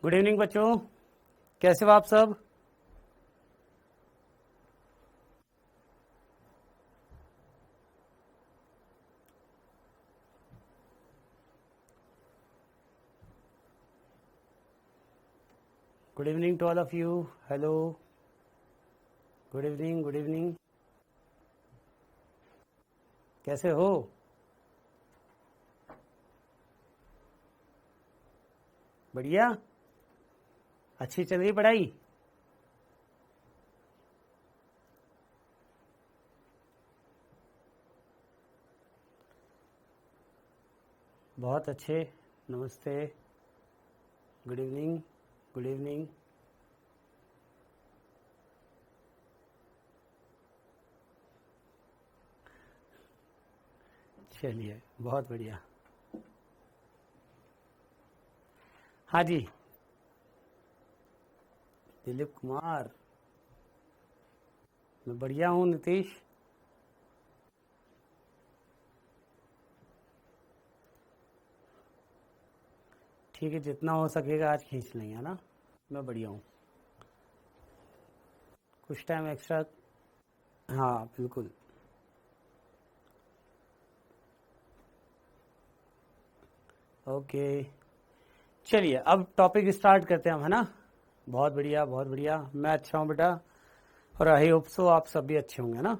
Good evening बच्चों, कैसे हो आप सब। Good evening to all of you. Hello, good evening, good evening. कैसे हो? बढ़िया। अच्छी चल रही पढ़ाई? बहुत अच्छे। नमस्ते, गुड इवनिंग, गुड इवनिंग। चलिए, बहुत बढ़िया। हाँ जी, दिलीप कुमार। मैं बढ़िया हूँ नीतीश। ठीक है, जितना हो सकेगा आज खींच लेंगे, है ना। मैं बढ़िया हूँ। कुछ टाइम एक्स्ट्रा। हाँ बिल्कुल। ओके, चलिए अब टॉपिक स्टार्ट करते हैं हम, है ना। बहुत बढ़िया, बहुत बढ़िया। मैं अच्छा हूँ बेटा, और आई होप सो आप सब भी अच्छे होंगे ना।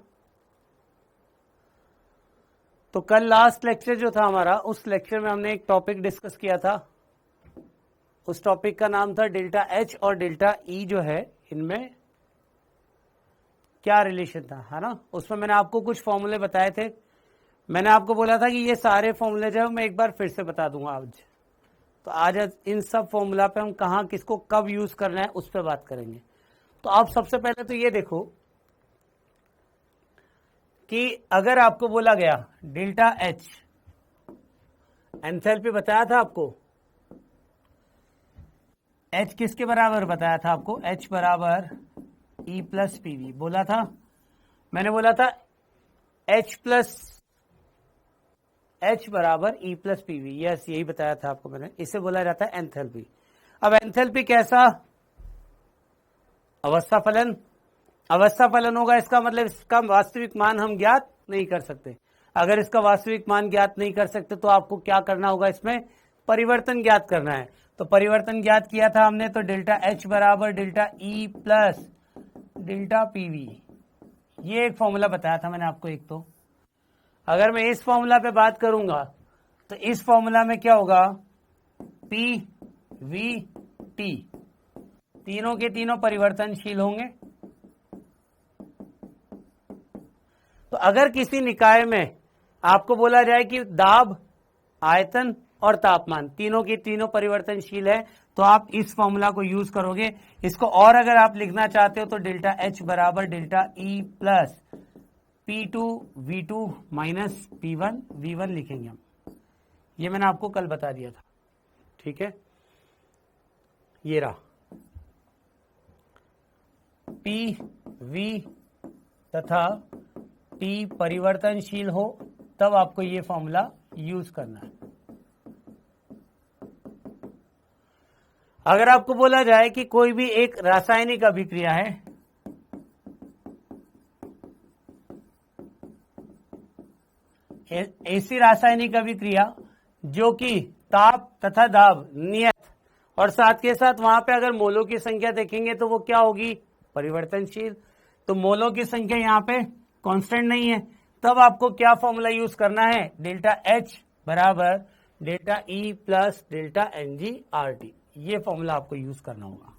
तो कल लास्ट लेक्चर जो था हमारा, उस लेक्चर में हमने एक टॉपिक डिस्कस किया था। उस टॉपिक का नाम था डेल्टा एच और डेल्टा ई जो है, इनमें क्या रिलेशन था, है ना। उसमें मैंने आपको कुछ फॉर्मूले बताए थे। मैंने आपको बोला था कि ये सारे फॉर्मूले जो है मैं एक बार फिर से बता दूंगा आज। तो आज इन सब फॉर्मूला पे हम कहाँ किसको कब यूज करना है उस पर बात करेंगे। तो आप सबसे पहले तो ये देखो कि अगर आपको बोला गया डेल्टा एच, एंथैल्पी बताया था आपको, एच किसके बराबर बताया था आपको, एच बराबर ई प्लस पीवी बोला था। मैंने बोला था एच प्लस एच बराबर ई प्लस पीवी, यस यही बताया था आपको मैंने। इसे बोला जाता है एंथैल्पी। अब एंथैल्पी कैसा, अवस्था फलन। अवस्था फलन होगा, इसका मतलब इसका वास्तविक मान हम ज्ञात नहीं कर सकते। अगर इसका वास्तविक मान ज्ञात नहीं कर सकते तो आपको क्या करना होगा, इसमें परिवर्तन ज्ञात करना है। तो परिवर्तन ज्ञात किया था हमने, तो डेल्टा एच बराबर delta E plus delta PV, ये एक फॉर्मूला बताया था मैंने आपको एक। तो अगर मैं इस फॉर्मूला पे बात करूंगा तो इस फॉर्मूला में क्या होगा, पी वी टी, तीनों के तीनों परिवर्तनशील होंगे। तो अगर किसी निकाय में आपको बोला जाए कि दाब, आयतन और तापमान तीनों के तीनों परिवर्तनशील है, तो आप इस फॉर्मूला को यूज करोगे। इसको और अगर आप लिखना चाहते हो तो डेल्टा एच बराबर delta E plus P2 V2 minus P1 V1 लिखेंगे हम। ये मैंने आपको कल बता दिया था, ठीक है। ये रहा P V तथा T परिवर्तनशील हो तब आपको ये फॉर्मूला यूज करना है। अगर आपको बोला जाए कि कोई भी एक रासायनिक अभिक्रिया है, ऐसी रासायनिक अभिक्रिया जो कि ताप तथा दाब नियत, और साथ के साथ वहां पे अगर मोलों की संख्या देखेंगे तो वो क्या होगी, परिवर्तनशील। तो मोलों की संख्या यहाँ पे कांस्टेंट नहीं है, तब आपको क्या फॉर्मूला यूज करना है, डेल्टा एच बराबर delta E plus delta N G R T, ये फॉर्मूला आपको यूज करना होगा।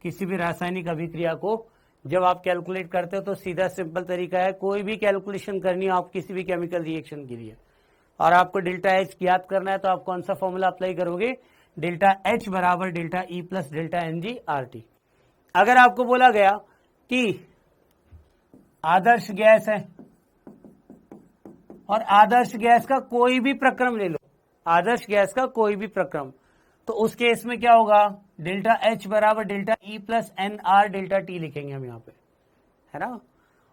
किसी भी रासायनिक अभिक्रिया को जब आप कैलकुलेट करते हो तो सीधा सिंपल तरीका है, कोई भी कैलकुलेशन करनी हो आप किसी भी केमिकल रिएक्शन के लिए, और आपको डेल्टा एच ज्ञात करना है, तो आप कौन सा फॉर्मूला अप्लाई करोगे, डेल्टा एच बराबर delta E plus delta N G R T. अगर आपको बोला गया कि आदर्श गैस है और आदर्श गैस का कोई भी प्रक्रम ले लो, आदर्श गैस का कोई भी प्रक्रम, तो उस केस में क्या होगा, डेल्टा एच बराबर delta E plus N R delta T लिखेंगे हम यहाँ पे, है ना।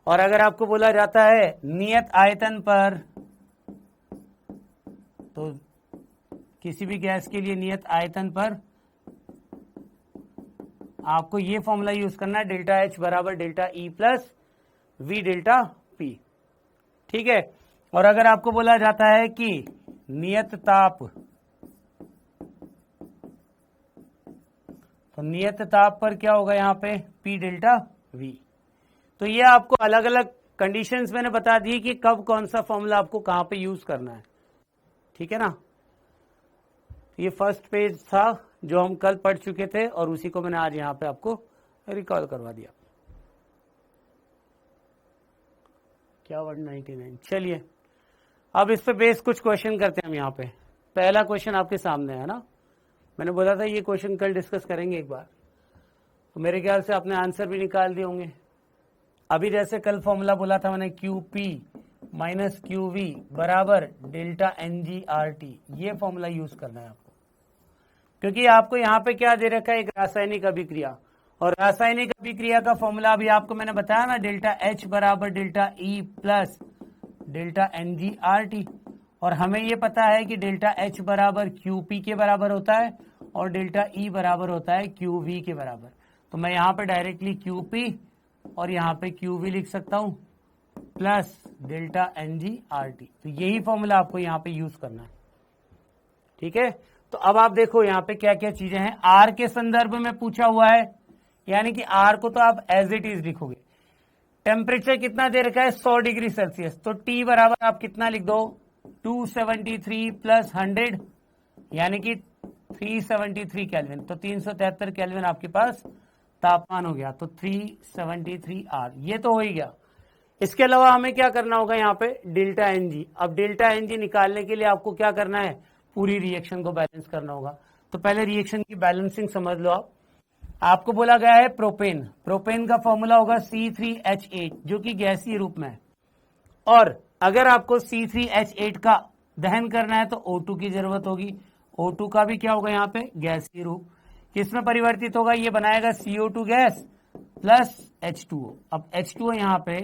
और अगर आपको बोला जाता है नियत आयतन पर, तो किसी भी गैस के लिए नियत आयतन पर आपको ये फॉर्मूला यूज करना है, डेल्टा एच बराबर delta E plus we delta P. ठीक है। और अगर आपको बोला जाता है कि नियत ताप, तो नियत ताप पर क्या होगा यहां पे पी डेल्टा वी। तो ये आपको अलग अलग कंडीशंस मैंने बता दी कि कब कौन सा फॉर्मूला आपको कहां पे यूज करना है। ठीक है ना। ये फर्स्ट पेज था जो हम कल पढ़ चुके थे और उसी को मैंने आज यहां पे आपको रिकॉल करवा दिया। क्या 199। चलिए अब इस पे बेस कुछ क्वेश्चन करते हैं हम। यहाँ पे पहला क्वेश्चन आपके सामने है ना, मैंने बोला था ये क्वेश्चन कल डिस्कस करेंगे एक बार, तो मेरे ख्याल से आपने आंसर भी निकाल दिए होंगे। अभी जैसे कल फॉर्मूला बोला था मैंने Q P minus Q V बराबर delta N G R T, ये फॉर्मूला यूज करना है आपको, क्योंकि आपको यहाँ पे क्या दे रखा है, एक रासायनिक अभिक्रिया, और रासायनिक अभिक्रिया का फॉर्मूला अभी आपको मैंने बताया ना, डेल्टा एच बराबर delta E plus delta N G R T. और हमें ये पता है कि डेल्टा एच बराबर क्यू पी के बराबर होता है और डेल्टा ई बराबर होता है क्यू वी के बराबर। तो मैं यहाँ पे डायरेक्टली क्यू पी और यहाँ पे क्यू वी लिख सकता हूँ plus delta N G R T. तो यही फॉर्मूला आपको यहाँ पे यूज करना है। ठीक है। तो अब आप देखो यहाँ पे क्या क्या चीजें हैं। आर के संदर्भ में पूछा हुआ है, यानी कि आर को तो आप एज इट इज लिखोगे। टेम्परेचर कितना दे रखा है 100 डिग्री सेल्सियस, तो टी बराबर आप कितना लिख दो 273 प्लस 100 यानी कि 373 केल्विन। तो 373 केल्विन आपके पास तापमान हो गया, तो 373 आर, ये तो हो ही गया। इसके अलावा हमें क्या करना होगा यहाँ पे डेल्टा एनजी। अब डेल्टा एनजी निकालने के लिए आपको क्या करना है, पूरी रिएक्शन को बैलेंस करना होगा। तो पहले रिएक्शन की बैलेंसिंग समझ लो आप। आपको बोला गया है प्रोपेन, प्रोपेन का फॉर्मूला होगा C3H8 जो कि गैसीय रूप में है, और अगर आपको C3H8 का दहन करना है तो O2 की जरूरत होगी। O2 का भी क्या होगा यहाँ पे गैसीय रूप, किसमें परिवर्तित होगा, ये बनाएगा CO2 गैस प्लस H2O। अब H2O यहाँ पे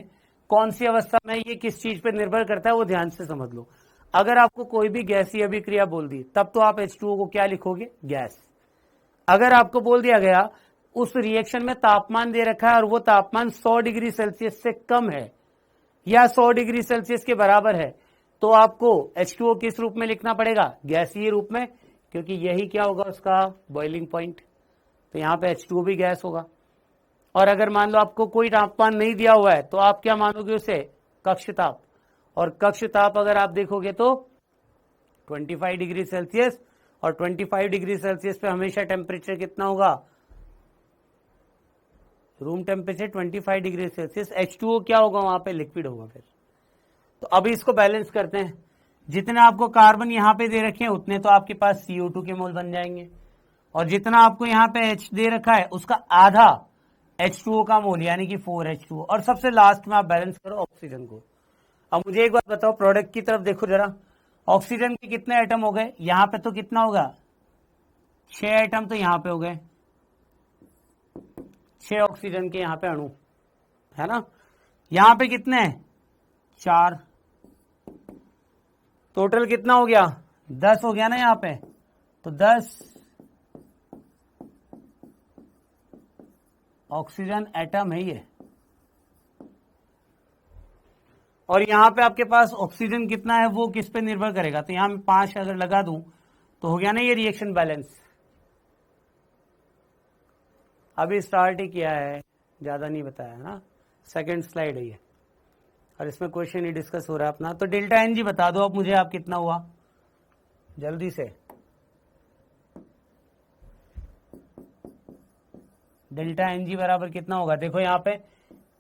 कौन सी अवस्था में, ये किस चीज पे निर्भर करता है वो ध्यान से समझ लो। अगर आपको कोई भी गैसीय अभिक्रिया बोल दी तब तो आप H2O को क्या लिखोगे, गैस। अगर आपको बोल दिया गया उस रिएक्शन में तापमान दे रखा है और वो तापमान 100 डिग्री सेल्सियस से कम है या 100 डिग्री सेल्सियस के बराबर है, तो आपको H2O किस रूप में लिखना पड़ेगा, गैसीय रूप में, क्योंकि यही क्या होगा उसका बॉइलिंग पॉइंट। तो यहाँ पे H2O भी गैस होगा। और अगर मान लो आपको कोई तापमान नहीं दिया हुआ है तो आप क्या मानोगे उसे, कक्ष ताप। और कक्ष ताप अगर आप देखोगे तो 25 डिग्री सेल्सियस, और 25 डिग्री सेल्सियस पे हमेशा टेम्परेचर कितना होगा, room temperature 25 degree Celsius. H2O क्या होगा वहां पे, लिक्विड होगा फिर। तो अभी इसको बैलेंस करते हैं। जितने आपको कार्बन यहाँ पे दे रखे हैं उतने तो आपके पास CO2 के मोल बन जाएंगे, और जितना आपको यहाँ पे H दे रखा है उसका आधा H2O का मोल यानी कि 4H2O। और सबसे लास्ट में आप बैलेंस करो ऑक्सीजन को। अब मुझे एक बात बताओ, प्रोडक्ट की तरफ देखो जरा, ऑक्सीजन के कितने एटम हो गए, यहां पे तो कितना होगा 6 एटम, तो यहां पे हो गए 6 ऑक्सीजन के यहाँ पे अणु है ना। यहां पे कितने हैं 4, टोटल कितना हो गया 10 हो गया ना यहाँ पे। तो 10 ऑक्सीजन एटम है ये, और यहां पे आपके पास ऑक्सीजन कितना है वो किस पे निर्भर करेगा। तो यहां मैं 5 अगर लगा दूं तो हो गया ना ये रिएक्शन बैलेंस। अभी स्टार्ट ही किया है, ज्यादा नहीं बताया ना, सेकंड स्लाइड है ये, और इसमें क्वेश्चन ही डिस्कस हो रहा है अपना। तो डेल्टा एनजी बता दो अब मुझे, आप कितना हुआ जल्दी से, डेल्टा एनजी बराबर कितना होगा। देखो यहाँ पे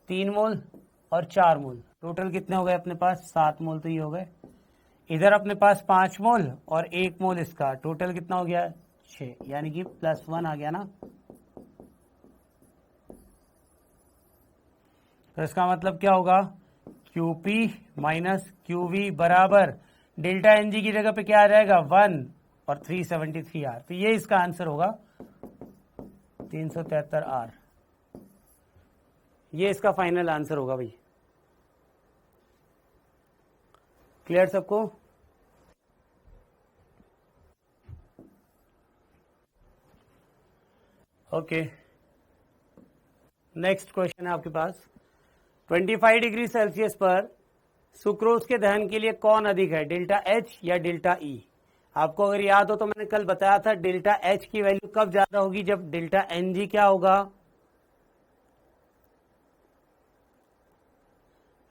3 मोल और 4 मोल, टोटल कितने हो गए अपने पास 7 मोल, तो ये हो गए। इधर अपने पास 5 मोल और 1 मोल इसका, टोटल कितना हो गया 6, यानी कि +1 आ गया ना। तो इसका मतलब क्या होगा, QP माइनस QV बराबर डेल्टा एनजी की जगह पे क्या आ जाएगा 1 और 373 आर। तो ये इसका आंसर होगा 373 आर, ये इसका फाइनल आंसर होगा भाई। क्लियर सबको। ओके, नेक्स्ट क्वेश्चन है आपके पास। 25 डिग्री सेल्सियस पर सुक्रोज के दहन के लिए कौन अधिक है, डेल्टा एच या डेल्टा ई? आपको अगर याद हो तो मैंने कल बताया था डेल्टा एच की वैल्यू कब ज्यादा होगी, जब डेल्टा एन जी क्या होगा,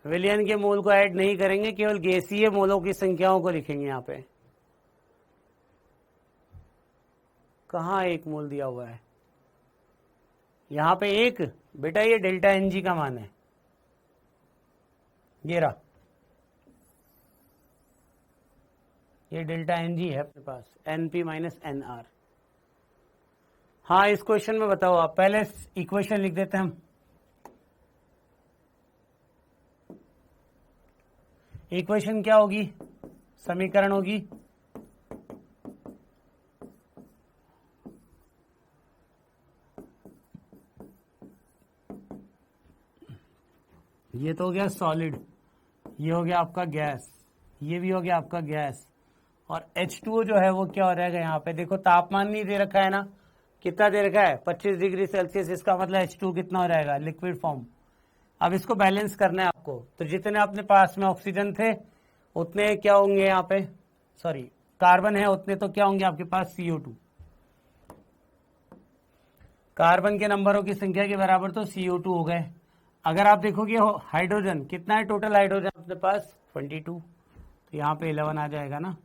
विलियन के मोल को ऐड नहीं करेंगे, केवल गैसीय मोलों की संख्याओं को लिखेंगे। यहां पे कहां एक मोल दिया हुआ है, यहां पे एक, बेटा ये डेल्टा एन जी का मान है, ये रहा, ये डेल्टा एन जी है अपने पास, N P minus N R. हाँ, इस क्वेश्चन में बताओ आप, पहले इक्वेशन लिख देते हैं हम। इक्वेशन क्या होगी, समीकरण होगी ये तो हो गया सॉलिड, ये हो गया आपका गैस, ये भी हो गया आपका गैस, और H2O जो है वो क्या हो रहेगा, यहाँ पे देखो तापमान नहीं दे रखा है ना, कितना दे रखा है 25 डिग्री सेल्सियस, इसका मतलब H2 कितना हो रहेगा, लिक्विड फॉर्म। अब इसको बैलेंस करना है आपको, तो जितने अपने पास में ऑक्सीजन थे उतने क्या होंगे यहाँ पे, सॉरी कार्बन है उतने, तो क्या होंगे आपके पास CO2, कार्बन के नंबरों की संख्या के बराबर तो CO2 हो गए। अगर आप देखोगे हाइड्रोजन कितना है, टोटल हाइड्रोजन अपने पास 22, तो यहाँ पे 11 आ जाएगा ना।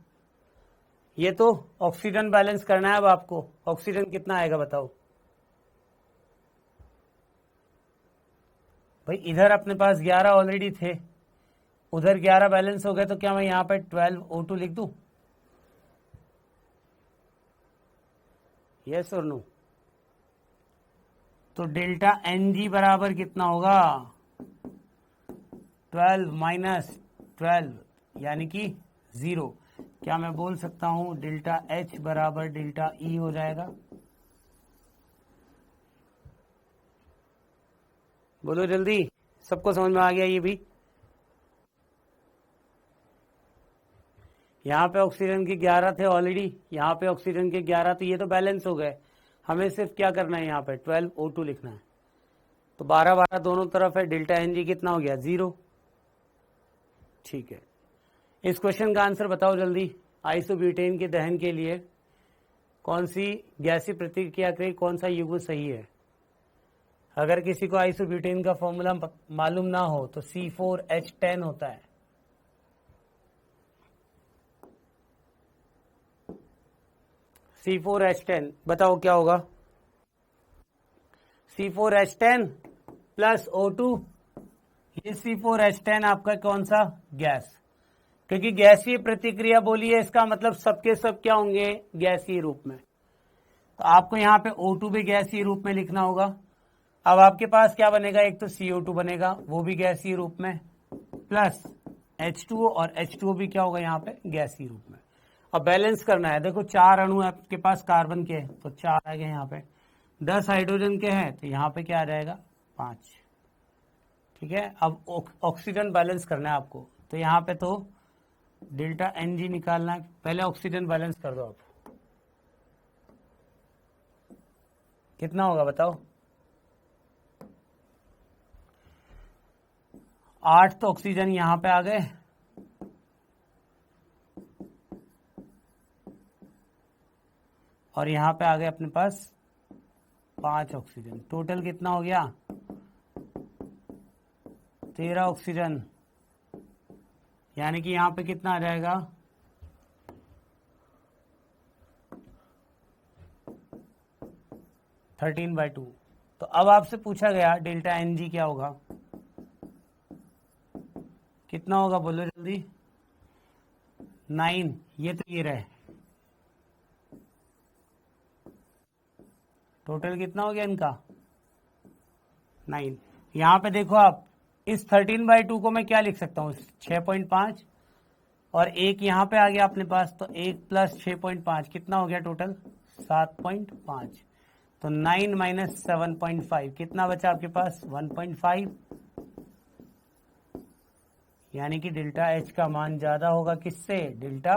ये तो ऑक्सीजन बैलेंस करना है। अब आपको ऑक्सीजन कितना आएगा बताओ भाई, इधर अपने पास 11 ऑलरेडी थे, उधर 11 बैलेंस हो गए, तो क्या मैं यहाँ पे 12 O2 लिख दूं, यस और नो? तो डेल्टा एन जी बराबर कितना होगा, 12 माइनस 12 यानी कि 0। क्या मैं बोल सकता हूं डेल्टा एच बराबर डेल्टा ई हो जाएगा? बोलो जल्दी, सबको समझ में आ गया? ये भी यहाँ पे ऑक्सीजन के 11 थे ऑलरेडी, यहाँ पे ऑक्सीजन के 11, तो ये तो बैलेंस हो गए। हमें सिर्फ क्या करना है, यहाँ पे 12 O2 लिखना है, तो 12 दोनों तरफ है, डेल्टा एन जी कितना हो गया 0। ठीक है, इस क्वेश्चन का आंसर बताओ जल्दी। आइसोब्यूटेन के दहन के लिए कौन सी गैसीय प्रतिक्रिया करें, कौन सा युग्म सही है? अगर किसी को आइसोब्यूटेन का फॉर्मूला मालूम ना हो तो C4H10 होता है। C4H10 बताओ क्या होगा, C4H10 प्लस O2, ये C4H10 आपका कौन सा, गैस, क्योंकि गैसीय प्रतिक्रिया बोली है, इसका मतलब सबके सब क्या होंगे, गैसीय रूप में, तो आपको यहाँ पे O2 भी गैसीय रूप में लिखना होगा। अब आपके पास क्या बनेगा, एक तो CO2 बनेगा, वो भी गैसीय रूप में, प्लस H2O, और H2O भी क्या होगा यहाँ पे, गैसीय रूप में। अब बैलेंस करना है, देखो 4 अणु आपके पास कार्बन के, तो 4 आ गए यहाँ पे, 10 हाइड्रोजन के हैं, तो यहाँ पे क्या आ जाएगा 5। ठीक है, अब ऑक्सीजन बैलेंस करना है आपको, तो यहाँ पे तो डेल्टा एन जी निकालना है। पहले ऑक्सीजन बैलेंस कर दो आप, कितना होगा बताओ, 8 तो ऑक्सीजन यहां पे आ गए, और यहां पे आ गए अपने पास 5 ऑक्सीजन, टोटल कितना हो गया 13 ऑक्सीजन, यानी कि यहां पे कितना आ जाएगा 13/2। तो अब आपसे पूछा गया डेल्टा एन जी क्या होगा, कितना होगा बोलो जल्दी, 9, ये तो ये रहे, टोटल कितना हो गया इनका 9। यहां पे देखो आप, इस 13/2 को मैं क्या लिख सकता हूँ 6.5, और एक यहां पे आ गया अपने पास, तो 1 प्लस 6.5 कितना हो गया टोटल 7.5, तो 9 माइनस 7.5 कितना बचा आपके पास 1.5, यानी कि डेल्टा एच का मान ज्यादा होगा किससे, डेल्टा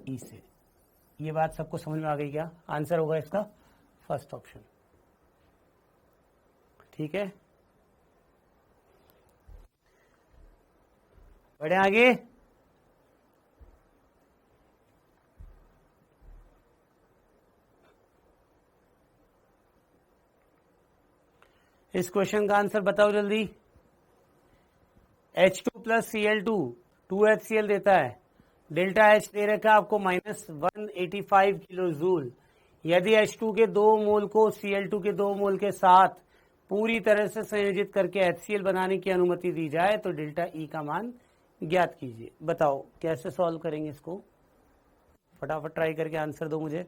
ई से। ये बात सबको समझ में आ गई क्या? आंसर होगा इसका फर्स्ट ऑप्शन। ठीक है, बढ़े आगे। इस क्वेश्चन का आंसर बताओ जल्दी। H2 प्लस Cl2 2HCl देता है, डेल्टा H दे रखा है आपको -185 किलो जूल। यदि H2 के 2 मोल को Cl2 के 2 मोल के साथ पूरी तरह से संयोजित करके HCl बनाने की अनुमति दी जाए तो डेल्टा E का मान ज्ञात कीजिए। बताओ कैसे सॉल्व करेंगे इसको, फटाफट ट्राई करके आंसर दो मुझे।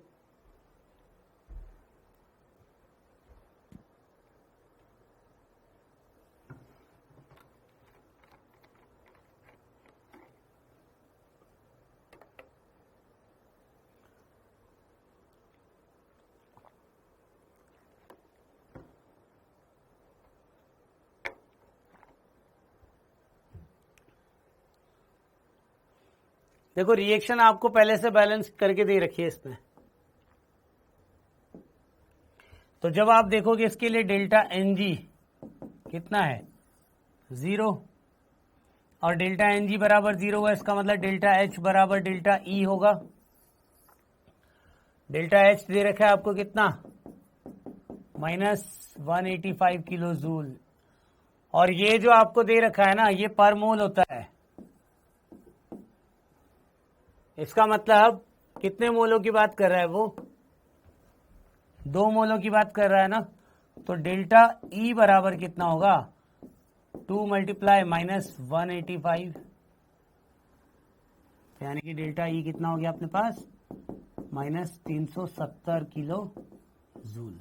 देखो रिएक्शन आपको पहले से बैलेंस करके दे रखी है इसमें, तो जब आप देखोगे इसके लिए डेल्टा Ng कितना है 0 और डेल्टा Ng बराबर 0 हुआ, इसका मतलब डेल्टा H बराबर डेल्टा E होगा। डेल्टा H दे रखा है आपको कितना -185 किलो जूल, और ये जो आपको दे रखा है ना ये पर मोल होता है। इसका मतलब कितने मोलों की बात कर रहा है वो, 2 मोलों की बात कर रहा है ना, तो डेल्टा E बराबर कितना होगा 2 मल्टीप्लाई -185, यानी कि डेल्टा E कितना हो गया अपने पास -370 किलो जूल।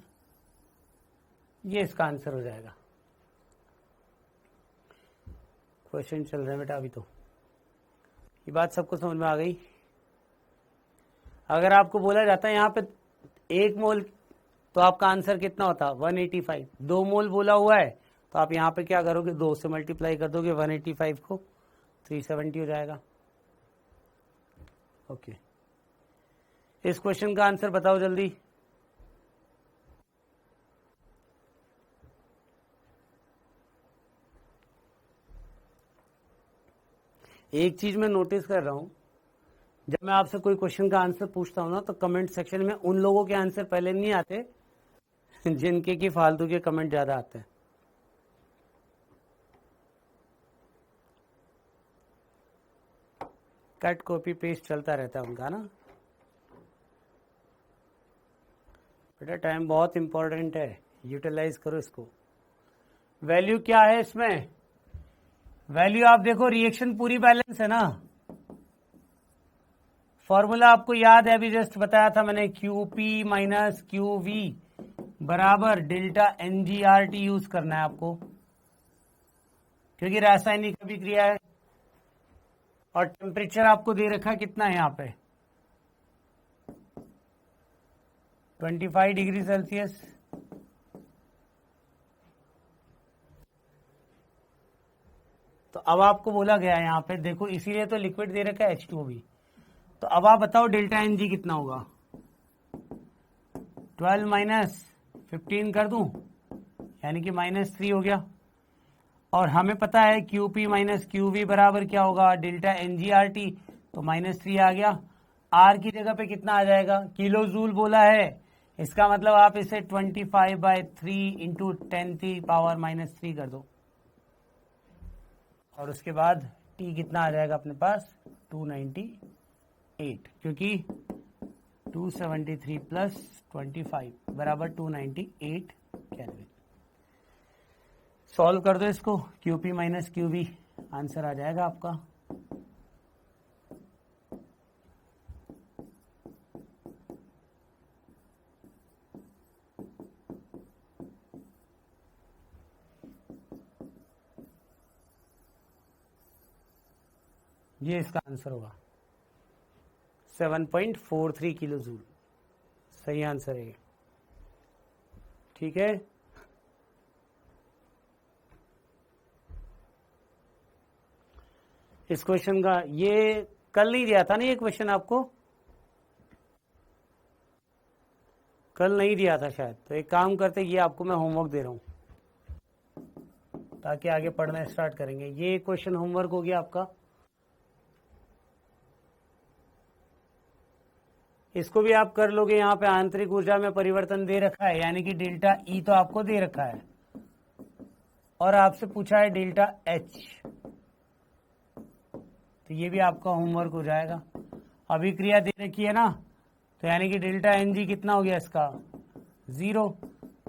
ये इसका आंसर हो जाएगा। क्वेश्चन चल रहा है बेटा अभी, तो ये बात सबको समझ में आ गई। अगर आपको बोला जाता है यहाँ पे 1 मोल तो आपका आंसर कितना होता 185, 2 मोल बोला हुआ है तो आप यहाँ पे क्या करोगे 2 से मल्टीप्लाई कर दोगे 185 को, 370 हो जाएगा। ओके, इस क्वेश्चन का आंसर बताओ जल्दी। एक चीज मैं नोटिस कर रहा हूं, जब मैं आपसे कोई क्वेश्चन का आंसर पूछता हूं ना तो कमेंट सेक्शन में उन लोगों के आंसर पहले नहीं आते जिनके की फालतू के कमेंट ज्यादा आते हैं। कट कॉपी पेस्ट चलता रहता है उनका ना। बेटा टाइम बहुत इंपॉर्टेंट है, यूटिलाइज करो इसको। वैल्यू क्या है इसमें, वैल्यू आप देखो रिएक्शन पूरी बैलेंस है ना। फॉर्मूला आपको याद है, अभी जस्ट बताया था मैंने, QP माइनस QV बराबर डेल्टा NgRT यूज करना है आपको, क्योंकि रासायनिक अभिक्रिया है। और टेम्परेचर आपको दे रखा है कितना है यहाँ पे 25 डिग्री सेल्सियस। तो अब आपको बोला गया है यहाँ पे देखो, इसीलिए तो लिक्विड दे रखा है H2O भी। तो अब आप बताओ डेल्टा Ng कितना होगा, 12 माइनस 15 कर दूं, यानी कि -3 हो गया। और हमें पता है QP माइनस QV बराबर क्या होगा डेल्टा NgRT, तो -3 आ गया। R की जगह पे कितना आ जाएगा, किलो जूल बोला है, इसका मतलब आप इसे 25/3 इंटू 10⁻³ कर दो, और उसके बाद T कितना आ जाएगा अपने पास 298, क्योंकि 273 प्लस 25 बराबर 298 केल्विन। सॉल्व कर दो इसको, QP माइनस QV, आंसर आ जाएगा आपका ये इसका आंसर होगा 7.43 किलो जूल, सही आंसर है। ठीक है, इस क्वेश्चन का ये कल नहीं दिया था ना, ये क्वेश्चन आपको कल नहीं दिया था शायद, तो एक काम करते, ये आपको मैं होमवर्क दे रहा हूं, ताकि आगे पढ़ना स्टार्ट करेंगे। ये क्वेश्चन होमवर्क हो गया आपका। इसको भी आप कर लोगे। यहाँ पे आंतरिक ऊर्जा में परिवर्तन दे रखा है, यानी कि डेल्टा ई तो आपको दे रखा है और आपसे पूछा है डेल्टा एच, तो ये भी आपका होमवर्क हो जाएगा। अभिक्रिया दे रखी है ना, तो यानी कि डेल्टा एन जी कितना हो गया इसका 0,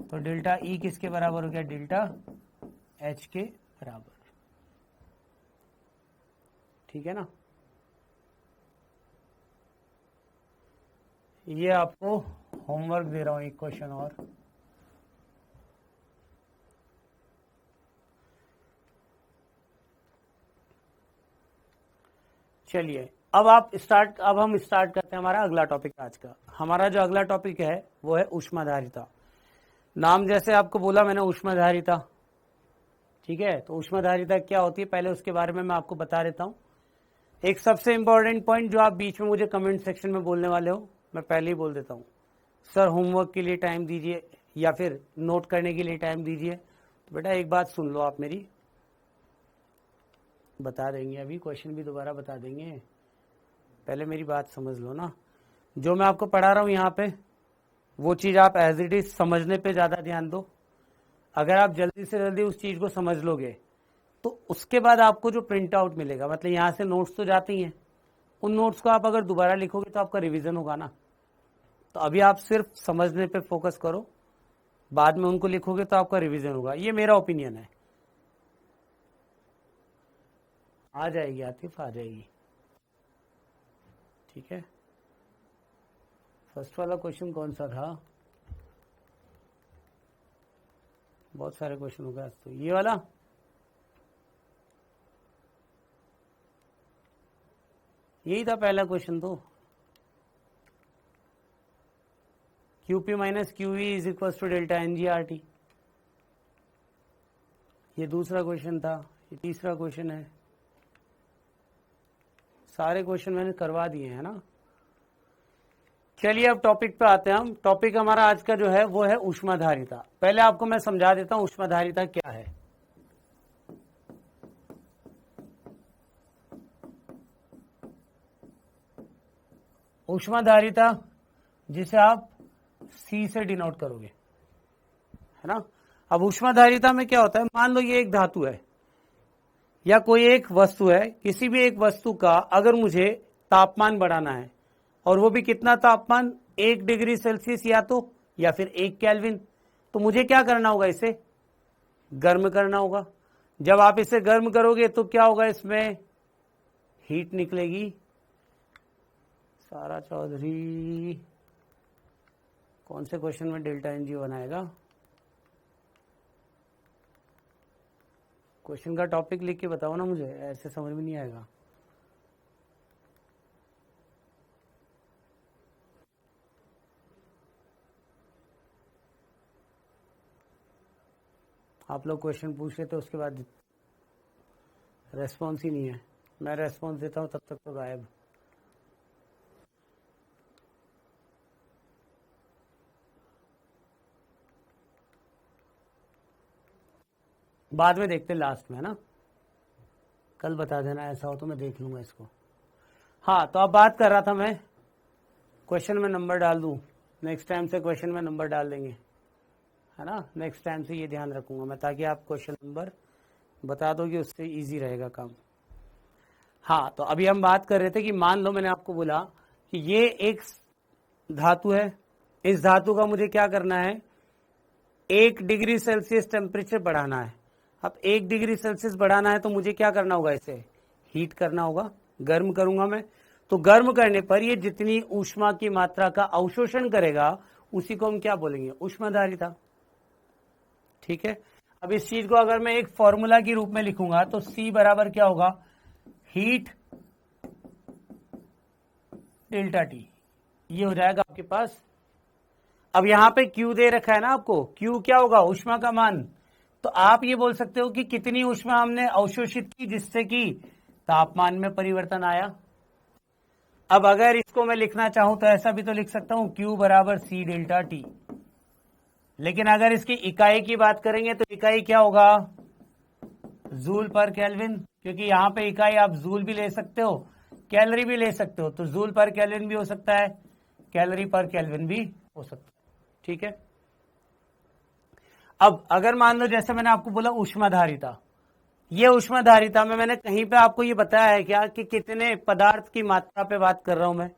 तो डेल्टा ई किसके बराबर हो गया, डेल्टा एच के बराबर। ठीक है ना, ये आपको होमवर्क दे रहा हूं, एक क्वेश्चन और। चलिए अब हम स्टार्ट करते हैं हमारा अगला टॉपिक आज का। हमारा जो अगला टॉपिक है वो है ऊष्माधारिता। नाम जैसे आपको बोला मैंने, ऊष्माधारिता। ठीक है, तो ऊष्माधारिता क्या होती है पहले उसके बारे में मैं आपको बता देता हूं। एक सबसे इंपॉर्टेंट पॉइंट जो आप बीच में मुझे कमेंट सेक्शन में बोलने वाले हो, मैं पहले ही बोल देता हूं, सर होमवर्क के लिए टाइम दीजिए या फिर नोट करने के लिए टाइम दीजिए। तो बेटा एक बात सुन लो आप मेरी, बता देंगे अभी, क्वेश्चन भी दोबारा बता देंगे, पहले मेरी बात समझ लो ना। जो मैं आपको पढ़ा रहा हूं यहाँ पे, वो चीज आप एज इट इज समझने पे ज्यादा ध्यान दो। अगर आप जल्दी से जल्दी उस चीज को समझ लोगे तो उसके बाद आपको जो प्रिंट आउट मिलेगा, मतलब यहाँ से नोट्स तो जाते ही हैं, उन नोट्स को आप अगर दोबारा लिखोगे तो आपका रिवीजन होगा ना। तो अभी आप सिर्फ समझने पे फोकस करो, बाद में उनको लिखोगे तो आपका रिवीजन होगा। ये मेरा ओपिनियन है। आ जाएगी आतिफ, आ जाएगी। ठीक है, फर्स्ट वाला क्वेश्चन कौन सा था, बहुत सारे क्वेश्चन हो गए आज तो। ये वाला यही था पहला क्वेश्चन तो, QP minus QE is equal to delta NGRT। ये दूसरा क्वेश्चन था, ये तीसरा क्वेश्चन है। सारे क्वेश्चन मैंने करवा दिए हैं ना। चलिए अब टॉपिक पे आते हैं हम। टॉपिक हमारा आज का जो है वो है ऊष्माधारिता। पहले आपको मैं समझा देता हूं ऊष्माधारिता क्या है। ऊष्माधारिता जिसे आप C से डिनोट करोगे, है ना। अब ऊष्माधारिता में क्या होता है, मान लो ये एक धातु है या कोई एक वस्तु है, किसी भी एक वस्तु का अगर मुझे तापमान बढ़ाना है, और वो भी कितना तापमान, 1 डिग्री सेल्सियस या फिर 1 केल्विन, तो मुझे क्या करना होगा, इसे गर्म करना होगा। जब आप इसे गर्म करोगे तो क्या होगा, इसमें हीट निकलेगी। सारा चौधरी कौन से क्वेश्चन में डेल्टा एनजी बनाएगा, क्वेश्चन का टॉपिक लिख के बताओ ना मुझे, ऐसे समझ में नहीं आएगा। आप लोग क्वेश्चन पूछ लेते उसके बाद रेस्पॉन्स ही नहीं है। मैं रेस्पॉन्स देता हूं तब तक तो गायब। बाद में देखते लास्ट में, है ना, कल बता देना, ऐसा हो तो मैं देख लूंगा इसको। हाँ, तो अब बात कर रहा था मैं, क्वेश्चन में नंबर डाल दूं, नेक्स्ट टाइम से क्वेश्चन में नंबर डाल देंगे, है ना। नेक्स्ट टाइम से ये ध्यान रखूंगा मैं, ताकि आप क्वेश्चन नंबर बता दोगे, उससे इजी रहेगा काम। हाँ, तो अभी हम बात कर रहे थे कि मान लो मैंने आपको बोला कि ये एक धातु है, इस धातु का मुझे क्या करना है, 1 डिग्री सेल्सियस टेम्परेचर बढ़ाना है। अब 1 डिग्री सेल्सियस बढ़ाना है तो मुझे क्या करना होगा, इसे हीट करना होगा, गर्म करूंगा मैं। तो गर्म करने पर ये जितनी ऊष्मा की मात्रा का अवशोषण करेगा उसी को हम क्या बोलेंगे, ऊष्माधारिता। ठीक है, अब इस चीज को अगर मैं एक फॉर्मूला के रूप में लिखूंगा तो C बराबर क्या होगा, हीट डेल्टा T, ये हो जाएगा आपके पास। अब यहां पे Q दे रखा है ना आपको, Q क्या होगा, ऊष्मा का मान। तो आप ये बोल सकते हो कि कितनी ऊष्मा हमने अवशोषित की जिससे कि तापमान में परिवर्तन आया। अब अगर इसको मैं लिखना चाहूं तो ऐसा भी तो लिख सकता हूं, Q बराबर C डेल्टा T। लेकिन अगर इसकी इकाई की बात करेंगे तो इकाई क्या होगा, जूल पर केल्विन, क्योंकि यहाँ पे इकाई आप जूल भी ले सकते हो, कैलोरी भी ले सकते हो, तो जूल पर केल्विन भी हो सकता है, कैलोरी पर केल्विन भी हो सकता है। ठीक है। अब अगर मान लो जैसे मैंने आपको बोला ऊष्माधारिता, ये ऊष्माधारिता में मैंने कहीं पे आपको ये बताया है क्या कि कितने पदार्थ की मात्रा पे बात कर रहा हूं मैं,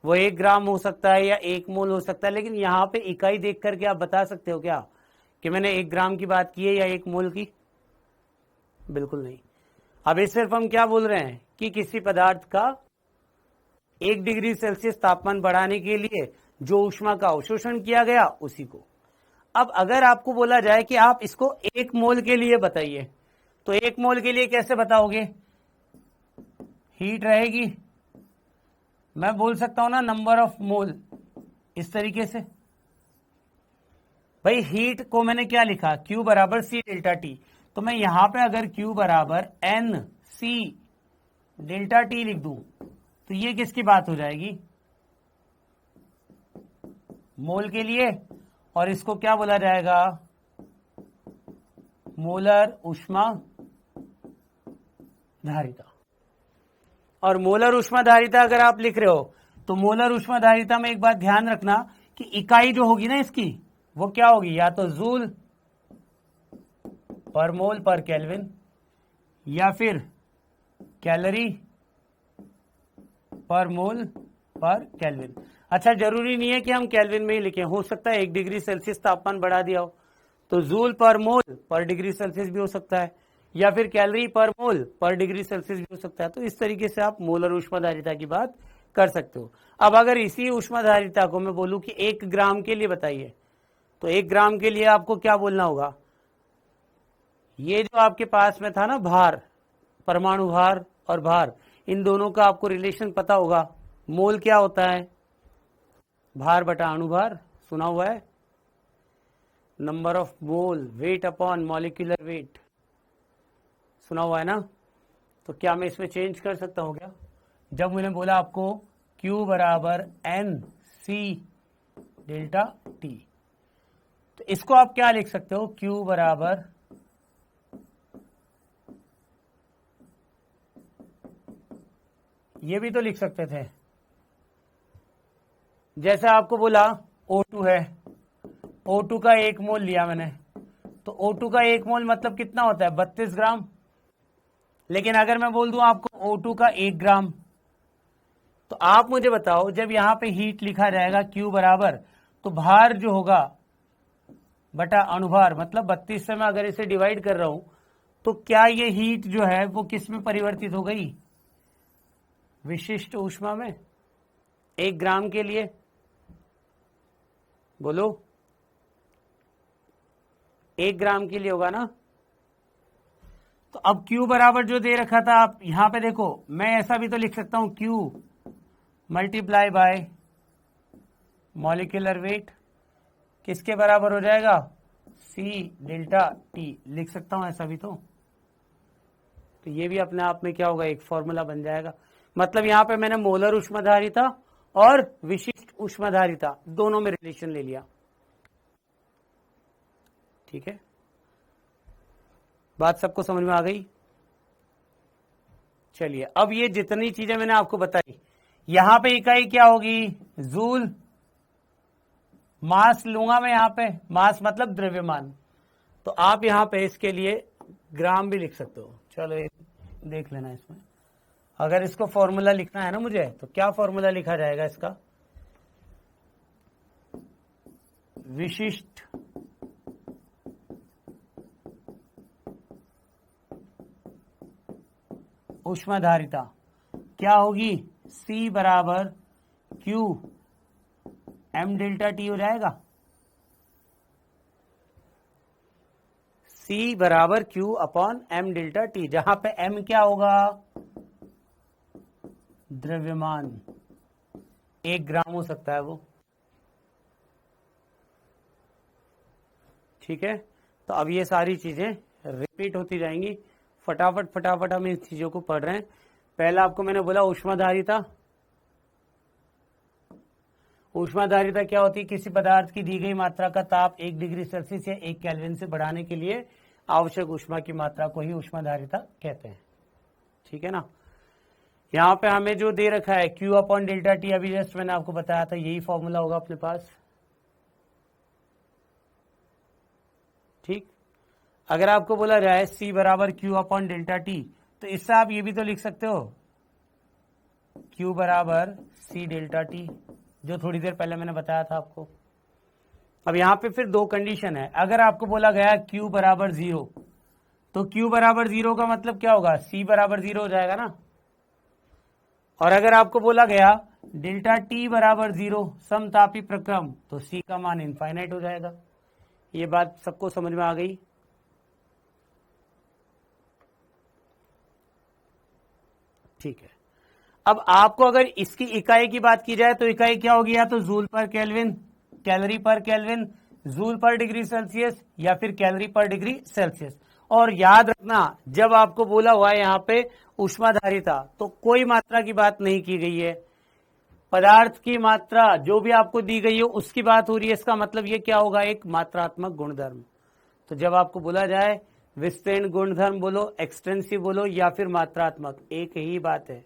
वो 1 ग्राम हो सकता है या 1 मोल हो सकता है, लेकिन यहाँ पे इकाई देख करके आप बता सकते हो क्या कि मैंने 1 ग्राम की बात की है या 1 मोल की? बिल्कुल नहीं। अब इस सिर्फ हम क्या बोल रहे हैं कि किसी पदार्थ का 1 डिग्री सेल्सियस तापमान बढ़ाने के लिए जो ऊष्मा का अवशोषण किया गया उसी को। अब अगर आपको बोला जाए कि आप इसको 1 मोल के लिए बताइए, तो 1 मोल के लिए कैसे बताओगे? हीट रहेगी, मैं बोल सकता हूं ना नंबर ऑफ मोल, इस तरीके से। भाई हीट को मैंने क्या लिखा, Q बराबर C डेल्टा T, तो मैं यहां पे अगर Q बराबर N C डेल्टा T लिख दूं तो ये किसकी बात हो जाएगी? मोल के लिए, और इसको क्या बोला जाएगा? मोलर ऊष्मा धारिता। और मोलर ऊष्मा धारिता अगर आप लिख रहे हो तो मोलर ऊष्मा धारिता में एक बात ध्यान रखना कि इकाई जो होगी ना इसकी, वो क्या होगी? या तो जूल पर मोल पर केल्विन, या फिर कैलोरी पर मोल पर केल्विन। अच्छा, जरूरी नहीं है कि हम केल्विन में ही लिखें, हो सकता है 1 डिग्री सेल्सियस तापमान बढ़ा दिया हो तो जूल पर मोल पर डिग्री सेल्सियस भी हो सकता है, या फिर कैलोरी पर मोल पर डिग्री सेल्सियस भी हो सकता है। तो इस तरीके से आप मोलर ऊष्माधारिता की बात कर सकते हो। अब अगर इसी ऊष्माधारिता को मैं बोलूं कि 1 ग्राम के लिए बताइए, तो 1 ग्राम के लिए आपको क्या बोलना होगा? ये जो आपके पास में था ना भार, परमाणु भार और भार, इन दोनों का आपको रिलेशन पता होगा। मोल क्या होता है? भार बटा अणुभार, सुना हुआ है? Number of mole, weight upon molecular weight, सुना हुआ है ना? तो क्या मैं इसमें चेंज कर सकता हूं क्या? जब मैंने बोला आपको Q बराबर N C डेल्टा T, तो इसको आप क्या लिख सकते हो? Q बराबर ये भी तो लिख सकते थे, जैसे आपको बोला O2 है, O2 का 1 मोल लिया मैंने, तो O2 का 1 मोल मतलब कितना होता है? 32 ग्राम। लेकिन अगर मैं बोल दूं आपको O2 का 1 ग्राम, तो आप मुझे बताओ जब यहां पे हीट लिखा जाएगा Q बराबर, तो भार जो होगा बटा अणुभार, मतलब 32 से मैं अगर इसे डिवाइड कर रहा हूं तो क्या ये हीट जो है वो किस में परिवर्तित हो गई? विशिष्ट ऊष्मा में। 1 ग्राम के लिए बोलो, 1 ग्राम के लिए होगा ना? तो अब Q बराबर जो दे रखा था, आप यहां पे देखो, मैं ऐसा भी तो लिख सकता हूं Q multiply by molecular weight, किसके बराबर हो जाएगा? C डेल्टा T लिख सकता हूं ऐसा भी तो ये भी अपने आप में क्या होगा? एक फॉर्मूला बन जाएगा। मतलब यहां पे मैंने मोलर ऊष्माधारिता और विशिष्ट ऊष्माधारिता दोनों में रिलेशन ले लिया। ठीक है, बात सबको समझ में आ गई? चलिए, अब ये जितनी चीजें मैंने आपको बताई, यहां पे इकाई क्या होगी? जूल। मास लूंगा मैं यहां पे, मास मतलब द्रव्यमान, तो आप यहां पे इसके लिए ग्राम भी लिख सकते हो। चलो एक देख लेना इसमें, अगर इसको फॉर्मूला लिखना है ना मुझे, तो क्या फॉर्मूला लिखा जाएगा इसका? विशिष्ट ऊष्माधारिता क्या होगी? C बराबर Q M डेल्टा T हो जाएगा। C बराबर Q upon M delta T, जहां पे M क्या होगा? द्रव्यमान, 1 ग्राम हो सकता है वो। ठीक है, तो अब ये सारी चीजें रिपीट होती जाएंगी। फटाफट फटाफट हम इस चीजों को पढ़ रहे हैं। पहला आपको मैंने बोला ऊष्माधारिता। ऊष्माधारिता क्या होती है? किसी पदार्थ की दी गई मात्रा का ताप 1 डिग्री सेल्सियस या 1 केल्विन से बढ़ाने के लिए आवश्यक ऊष्मा की मात्रा को ही ऊष्माधारिता कहते हैं। ठीक है ना। यहां पे हमें जो दे रखा है Q अपॉन डेल्टा टी, अभी जस्ट मैंने आपको बताया था यही फॉर्मूला होगा अपने पास। ठीक, अगर आपको बोला जाए C बराबर Q अपॉन डेल्टा टी, तो इससे आप ये भी तो लिख सकते हो Q बराबर C डेल्टा टी, जो थोड़ी देर पहले मैंने बताया था आपको। अब यहां पे फिर दो कंडीशन है। अगर आपको बोला गया Q बराबर 0, तो Q बराबर 0 का मतलब क्या होगा, C बराबर 0 हो जाएगा ना। और अगर आपको बोला गया डेल्टा टी बराबर 0 समतापी प्रक्रम, तो C का मान इनफाइनाइट हो जाएगा। ये बात सबको समझ में आ गई। ठीक है, अब आपको अगर इसकी इकाई की बात की जाए तो इकाई क्या होगी, या तो जूल पर केल्विन, कैलोरी पर केल्विन, जूल पर डिग्री सेल्सियस, या फिर कैलोरी पर डिग्री सेल्सियस। और याद रखना, जब आपको बोला हुआ है यहाँ पे ऊष्माधारिता, तो कोई मात्रा की बात नहीं की गई है, पदार्थ की मात्रा जो भी आपको दी गई हो उसकी बात हो रही है। इसका मतलब ये क्या होगा, एक मात्रात्मक गुणधर्म। तो जब आपको बोला जाए विस्तीर्ण गुणधर्म बोलो, एक्सटेंसिव बोलो, या फिर मात्रात्मक, एक ही बात है।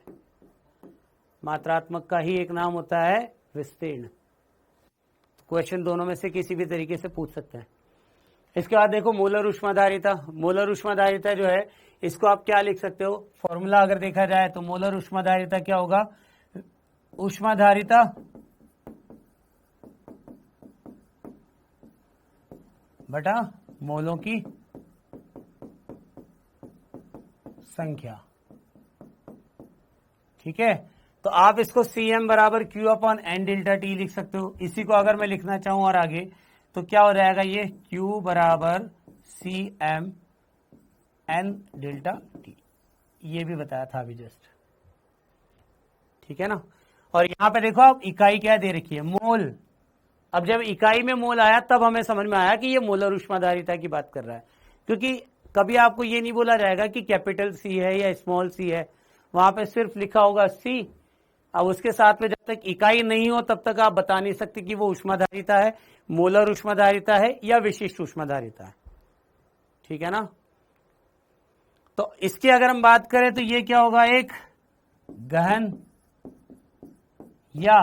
मात्रात्मक का ही एक नाम होता है विस्तीर्ण। क्वेश्चन दोनों में से किसी भी तरीके से पूछ सकते हैं। इसके बाद देखो मोलर ऊष्माधारिता। मोलर ऊष्माधारिता जो है, इसको आप क्या लिख सकते हो, फॉर्मूला अगर देखा जाए तो मोलर ऊष्माधारिता क्या होगा, ऊष्माधारिता बटा मोलों की संख्या। ठीक है, तो आप इसको Cm बराबर Q upon N delta T लिख सकते हो। इसी को अगर मैं लिखना चाहूं और आगे, तो क्या हो जाएगा, ये Q बराबर Cm एन डेल्टा टी, ये भी बताया था अभी जस्ट। ठीक है ना। और यहां पे देखो आप इकाई क्या दे रखी है, मोल। अब जब इकाई में मोल आया तब हमें समझ में आया कि ये मोलर ऊष्माधारिता की बात कर रहा है, क्योंकि कभी आपको ये नहीं बोला जाएगा कि कैपिटल सी है या स्मॉल सी है, वहां पे सिर्फ लिखा होगा सी। अब उसके साथ में जब तक इकाई नहीं हो तब तक आप बता नहीं सकते कि वो ऊष्माधारिता है, मोलर ऊष्माधारिता है या विशिष्ट ऊष्माधारिता है। ठीक है ना। तो इसकी अगर हम बात करें तो ये क्या होगा, एक गहन या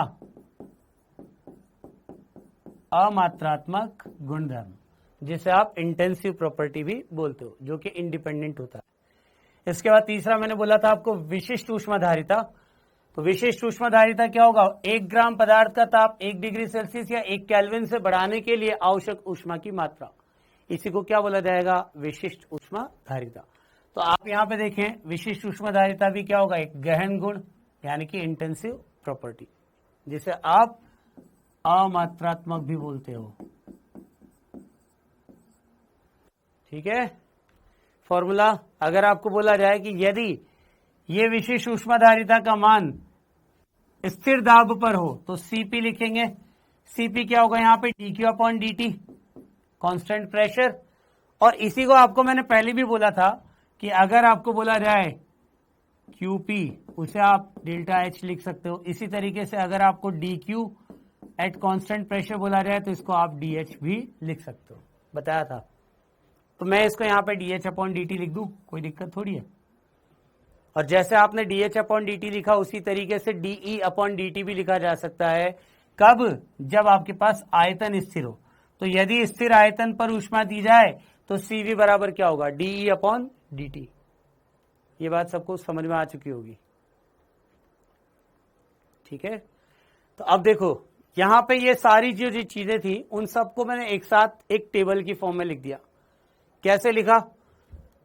अमात्रात्मक गुणधर्म, जिसे आप इंटेंसिव प्रॉपर्टी भी बोलते हो, जो कि इंडिपेंडेंट होता है। इसके बाद तीसरा मैंने बोला था आपको विशिष्ट ऊष्माधारिता। तो विशिष्ट ऊष्माधारिता क्या होगा, 1 ग्राम पदार्थ का ताप 1 डिग्री सेल्सियस या 1 केल्विन से बढ़ाने के लिए आवश्यक ऊष्मा की मात्रा, इसी को क्या बोला जाएगा, विशिष्ट ऊष्माधारिता। तो आप यहां पे देखें, विशिष्ट ऊष्माधारिता भी क्या होगा, एक गहन गुण यानी कि इंटेंसिव प्रॉपर्टी, जिसे आप अमात्रात्मक भी बोलते हो। ठीक है। फॉर्मूला अगर आपको बोला जाए कि यदि ये विशिष्ट ऊष्माधारिता का मान स्थिर दाब पर हो तो Cp लिखेंगे। Cp क्या होगा यहाँ पे, dQ upon dt, constant pressure. और इसी को आपको मैंने पहले भी बोला था कि अगर आपको बोला जाए QP, उसे आप डेल्टा H लिख सकते हो। इसी तरीके से अगर आपको dQ एट कांस्टेंट प्रेशर बोला जाए तो इसको आप DH भी लिख सकते हो, बताया था। तो मैं इसको यहाँ पे DH अपॉन dt लिख दूं, कोई दिक्कत थोड़ी है। और जैसे आपने DH अपॉन dt लिखा उसी तरीके से DE अपॉन dt भी लिखा जा सकता है। कब, जब आपके पास आयतन स्थिर हो। तो यदि स्थिर आयतन पर ऊष्मा दी जाए तो CV बराबर क्या होगा, DE अपॉन dt। ये बात सबको समझ में आ चुकी होगी। ठीक है। तो अब देखो यहां पे ये सारी जो चीजें थी उन सबको मैंने एक साथ एक टेबल की फॉर्म में लिख दिया। कैसे लिखा,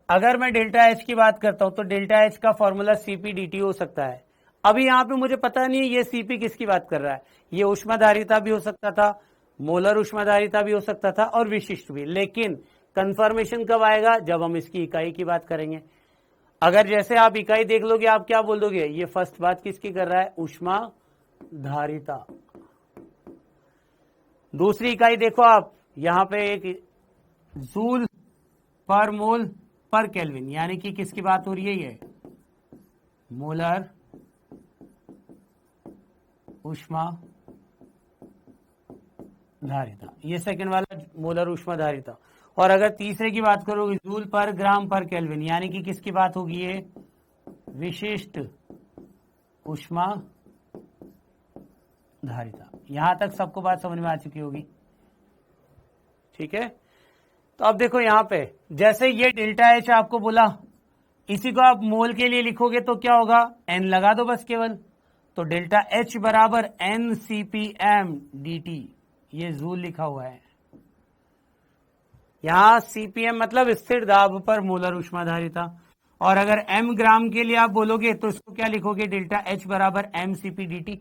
अगर मैं डेल्टा H की बात करता हूं तो डेल्टा H का फॉर्मूला Cp dt हो सकता है। अभी यहां पे मुझे पता नहीं है ये Cp किसकी बात कर रहा है, ये ऊष्माधारिता भी हो सकता था, मोलर ऊष्माधारिता भी हो सकता था और विशिष्ट भी। लेकिन कंफर्मेशन कब आएगा, जब हम इसकी इकाई की बात करेंगे। अगर जैसे आप इकाई देख लोगे आप क्या बोल दोगे, ये फर्स्ट बात किसकी कर रहा है, ऊष्माधारिता। दूसरी इकाई देखो आप, यहां पे एक जूल पर मोल पर केल्विन, यानी कि किसकी बात हो रही है, ये मोलर ऊष्माधारिता। ये सेकंड वाला मोलर ऊष्माधारिता। और अगर तीसरे की बात करोगे जूल पर ग्राम पर केल्विन, यानी कि किसकी बात होगी ये, विशिष्ट ऊष्मा धारिता। यहां तक सबको बात समझ में आ चुकी होगी, ठीक है। तो अब देखो यहां पे जैसे ये डेल्टा एच आपको बोला, इसी को आप मोल के लिए लिखोगे तो क्या होगा, एन लगा दो बस केवल, तो डेल्टा एच बराबर N C P M D T, ये जूल लिखा हुआ है। यहां सीपीएम मतलब स्थिर दाब पर मोलर ऊष्माधारिता, और अगर एम ग्राम के लिए आप बोलोगे तो इसको क्या लिखोगे, डेल्टा एच बराबर एम सीपी डी टी,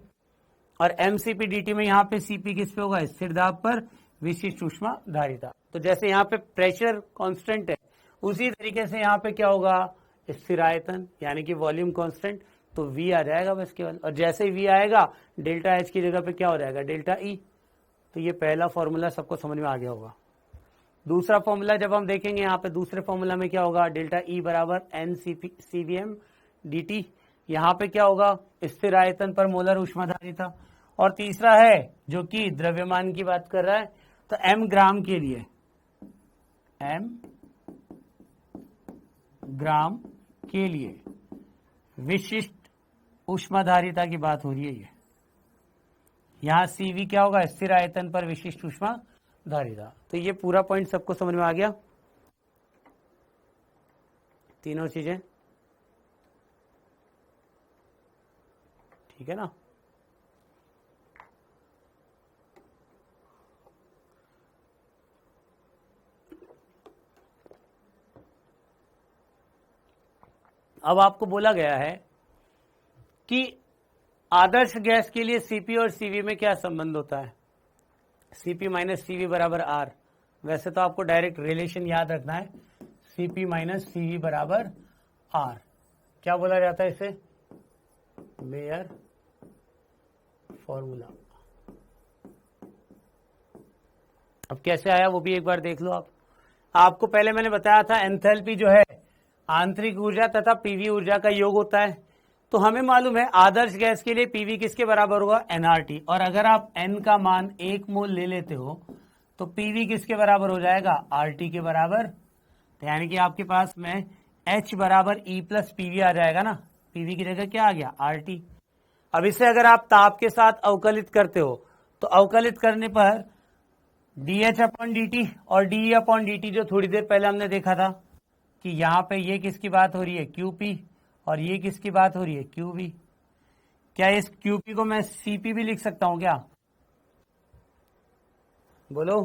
और एम सीपी डी टी में यहां पे सीपी किस पे होगा, स्थिर दाब पर विशिष्ट ऊष्माधारिता। तो जैसे यहां पे प्रेशर कांस्टेंट है, उसी तरीके से यहां पे क्या होगा, स्थिर आयतन यानी कि वॉल्यूम कांस्टेंट, तो वी आ जाएगा बस केवल, और जैसे ही वी आएगा डेल्टा एच की जगह पे क्या हो जाएगा, डेल्टा ई। तो ये पहला फॉर्मूला सबको समझ में आ गया होगा। दूसरा फॉर्मूला जब हम देखेंगे यहाँ पे, दूसरे फॉर्मूला में क्या होगा, डेल्टा ई बराबर एन सीवीएम डी टी, यहाँ पे क्या होगा, स्थिर आयतन पर मोलर ऊष्माधारिता। और तीसरा है जो कि द्रव्यमान की बात कर रहा है, तो एम ग्राम के लिए, एम ग्राम के लिए विशिष्ट ऊष्माधारिता की बात हो रही है ये। यहां सीवी क्या होगा, स्थिर आयतन पर विशिष्ट ऊष्माधारिता। तो ये पूरा पॉइंट सबको समझ में आ गया, तीनों चीजें, ठीक है ना। अब आपको बोला गया है कि आदर्श गैस के लिए सीपी और सीवी में क्या संबंध होता है, सीपी माइनस सीवी बराबर आर। वैसे तो आपको डायरेक्ट रिलेशन याद रखना है, सीपी माइनस सीवी बराबर आर। क्या बोला जाता है इसे, मेयर फॉर्मूला। अब कैसे आया वो भी एक बार देख लो आप। आपको पहले मैंने बताया था एंथैल्पी जो है आंतरिक ऊर्जा तथा पीवी ऊर्जा का योग होता है। तो हमें मालूम है आदर्श गैस के लिए पीवी किसके बराबर होगा, एनआरटी, और अगर आप एन का मान 1 मोल ले लेते हो तो पीवी किसके बराबर हो जाएगा, आरटी के बराबर। तो यानी कि आपके पास में एच बराबर ई प्लस पीवी आ जाएगा ना, पीवी की जगह क्या आ गया, आरटी। अब इसे अगर आप ताप के साथ अवकलित करते हो तो अवकलित करने पर D H upon D T और डी अपॉन डी टी, जो थोड़ी देर पहले हमने देखा था कि यहां पे ये किसकी बात हो रही है, क्यूपी, और ये किसकी बात हो रही है, क्यूवी। क्या इस क्यूपी को मैं सीपी भी लिख सकता हूं क्या, बोलो।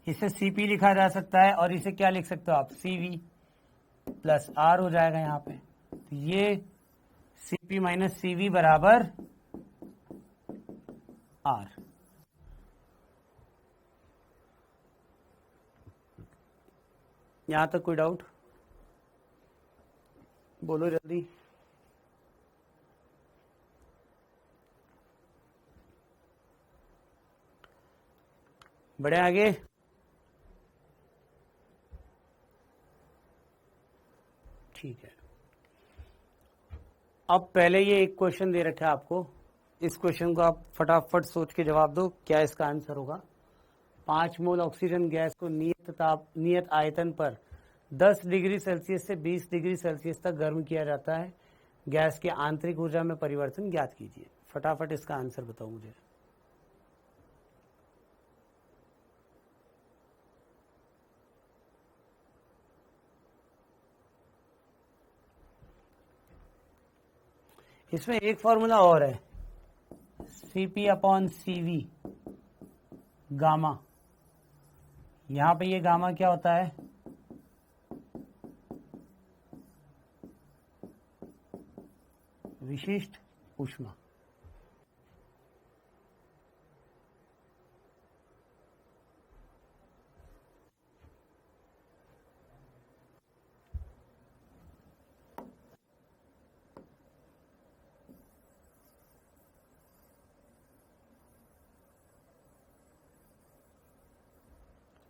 इसे सीपी लिखा जा सकता है, और इसे क्या लिख सकते हो आप, सीवी प्लस आर हो जाएगा यहां पे। तो ये सीपी माइनस सीवी बराबर आर। यहां तक कोई डाउट, बोलो जल्दी। बढ़े आगे, ठीक है। अब पहले ये एक क्वेश्चन दे रखा है आपको, इस क्वेश्चन को आप फटाफट सोच के जवाब दो, क्या इसका आंसर होगा। 5 मोल ऑक्सीजन गैस को नियत आयतन पर 10 डिग्री सेल्सियस से 20 डिग्री सेल्सियस तक गर्म किया जाता है। गैस की आंतरिक ऊर्जा में परिवर्तन ज्ञात कीजिए। फटाफट इसका आंसर बताओ मुझे। इसमें एक फॉर्मूला और है, सीपी अपॉन सीवी गामा। यहां पे ये गामा क्या होता है, विशिष्ट ऊष्मा।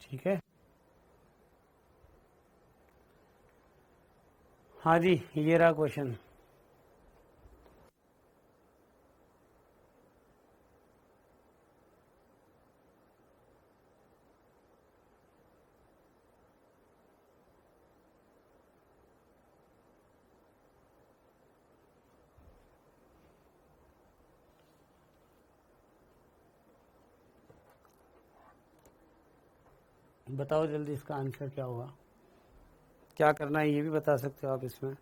ठीक है, हाँ जी, ये रहा क्वेश्चन। बताओ जल्दी इसका आंसर क्या होगा, क्या करना है ये भी बता सकते हो आप इसमें।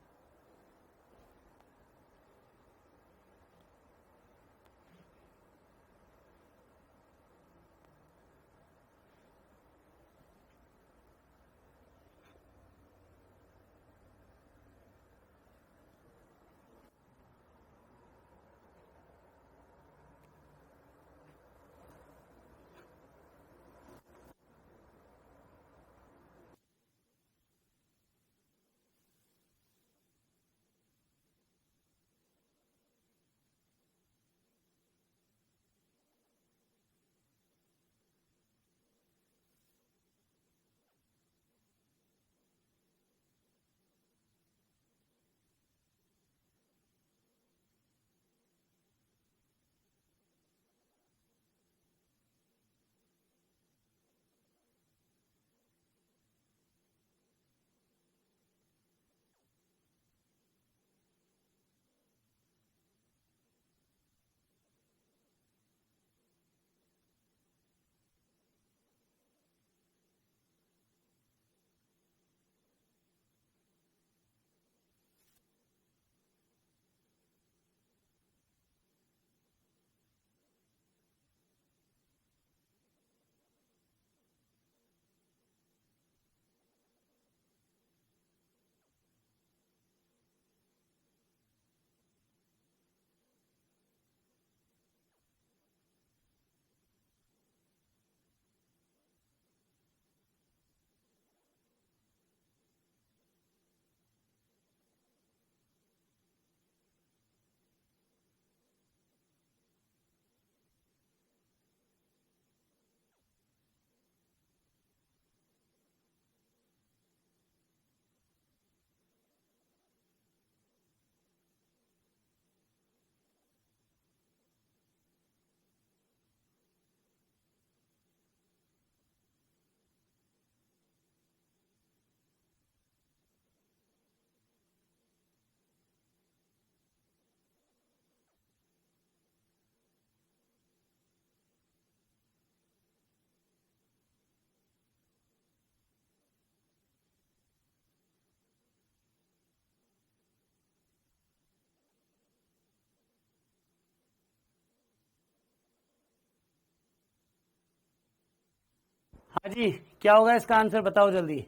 हाँ जी, क्या होगा इसका आंसर, बताओ जल्दी।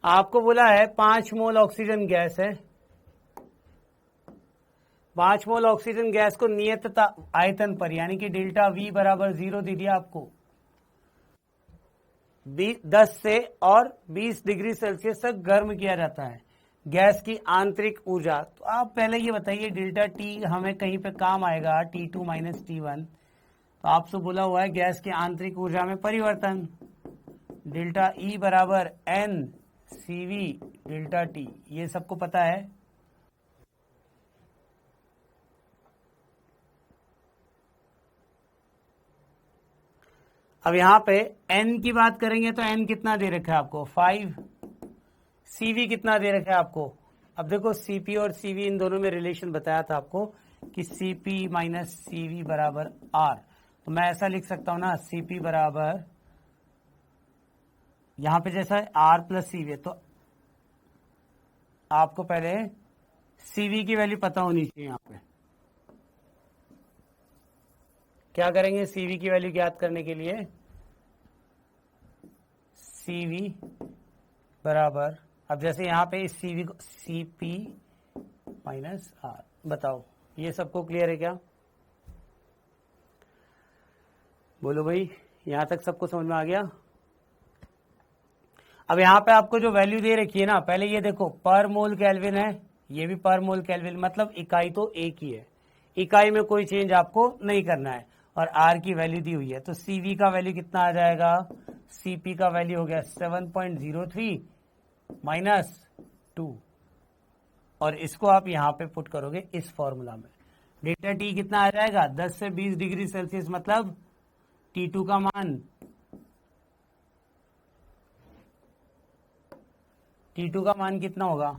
आपको बोला है 5 मोल ऑक्सीजन गैस है, 5 मोल ऑक्सीजन गैस को नियत आयतन पर यानी कि डेल्टा V बराबर 0 दे दिया आपको, 10 से और 20 डिग्री सेल्सियस तक गर्म किया जाता है गैस की आंतरिक ऊर्जा। तो आप पहले ये बताइए डेल्टा टी हमें कहीं पे काम आएगा, T2 माइनस T1। तो आपसे बोला हुआ है गैस की आंतरिक ऊर्जा में परिवर्तन, डेल्टा E बराबर N CV डेल्टा T, ये सबको पता है। अब यहां पे N की बात करेंगे तो N कितना दे रखा है आपको 5, CV कितना दे रखा है आपको। अब देखो CP और CV इन दोनों में रिलेशन बताया था आपको कि CP माइनस CV बराबर R। तो मैं ऐसा लिख सकता हूं ना, CP बराबर यहां पे जैसा है R प्लस CV, तो आपको पहले CV की वैल्यू पता होनी चाहिए। यहां पे क्या करेंगे CV की वैल्यू ज्ञात करने के लिए, CV बराबर, अब जैसे यहां पे इस CV को CP माइनस R, बताओ ये सबको क्लियर है क्या, बोलो भाई, यहां तक सबको समझ में आ गया। अब यहां पे आपको जो वैल्यू दे रखी है ना, पहले ये देखो पर मोल केल्विन है, ये भी पर मोल केल्विन, मतलब इकाई तो एक ही है, इकाई में कोई चेंज आपको नहीं करना है, और आर की वैल्यू दी हुई है। तो सीवी का वैल्यू कितना आ जाएगा, सीपी का वैल्यू हो गया 7.03 माइनस 2, और इसको आप यहां पे पुट करोगे इस फॉर्मूला में, डेल्टा टी कितना आ जाएगा 10 से 20 डिग्री सेल्सियस, मतलब T2 का मान, T2 का मान कितना होगा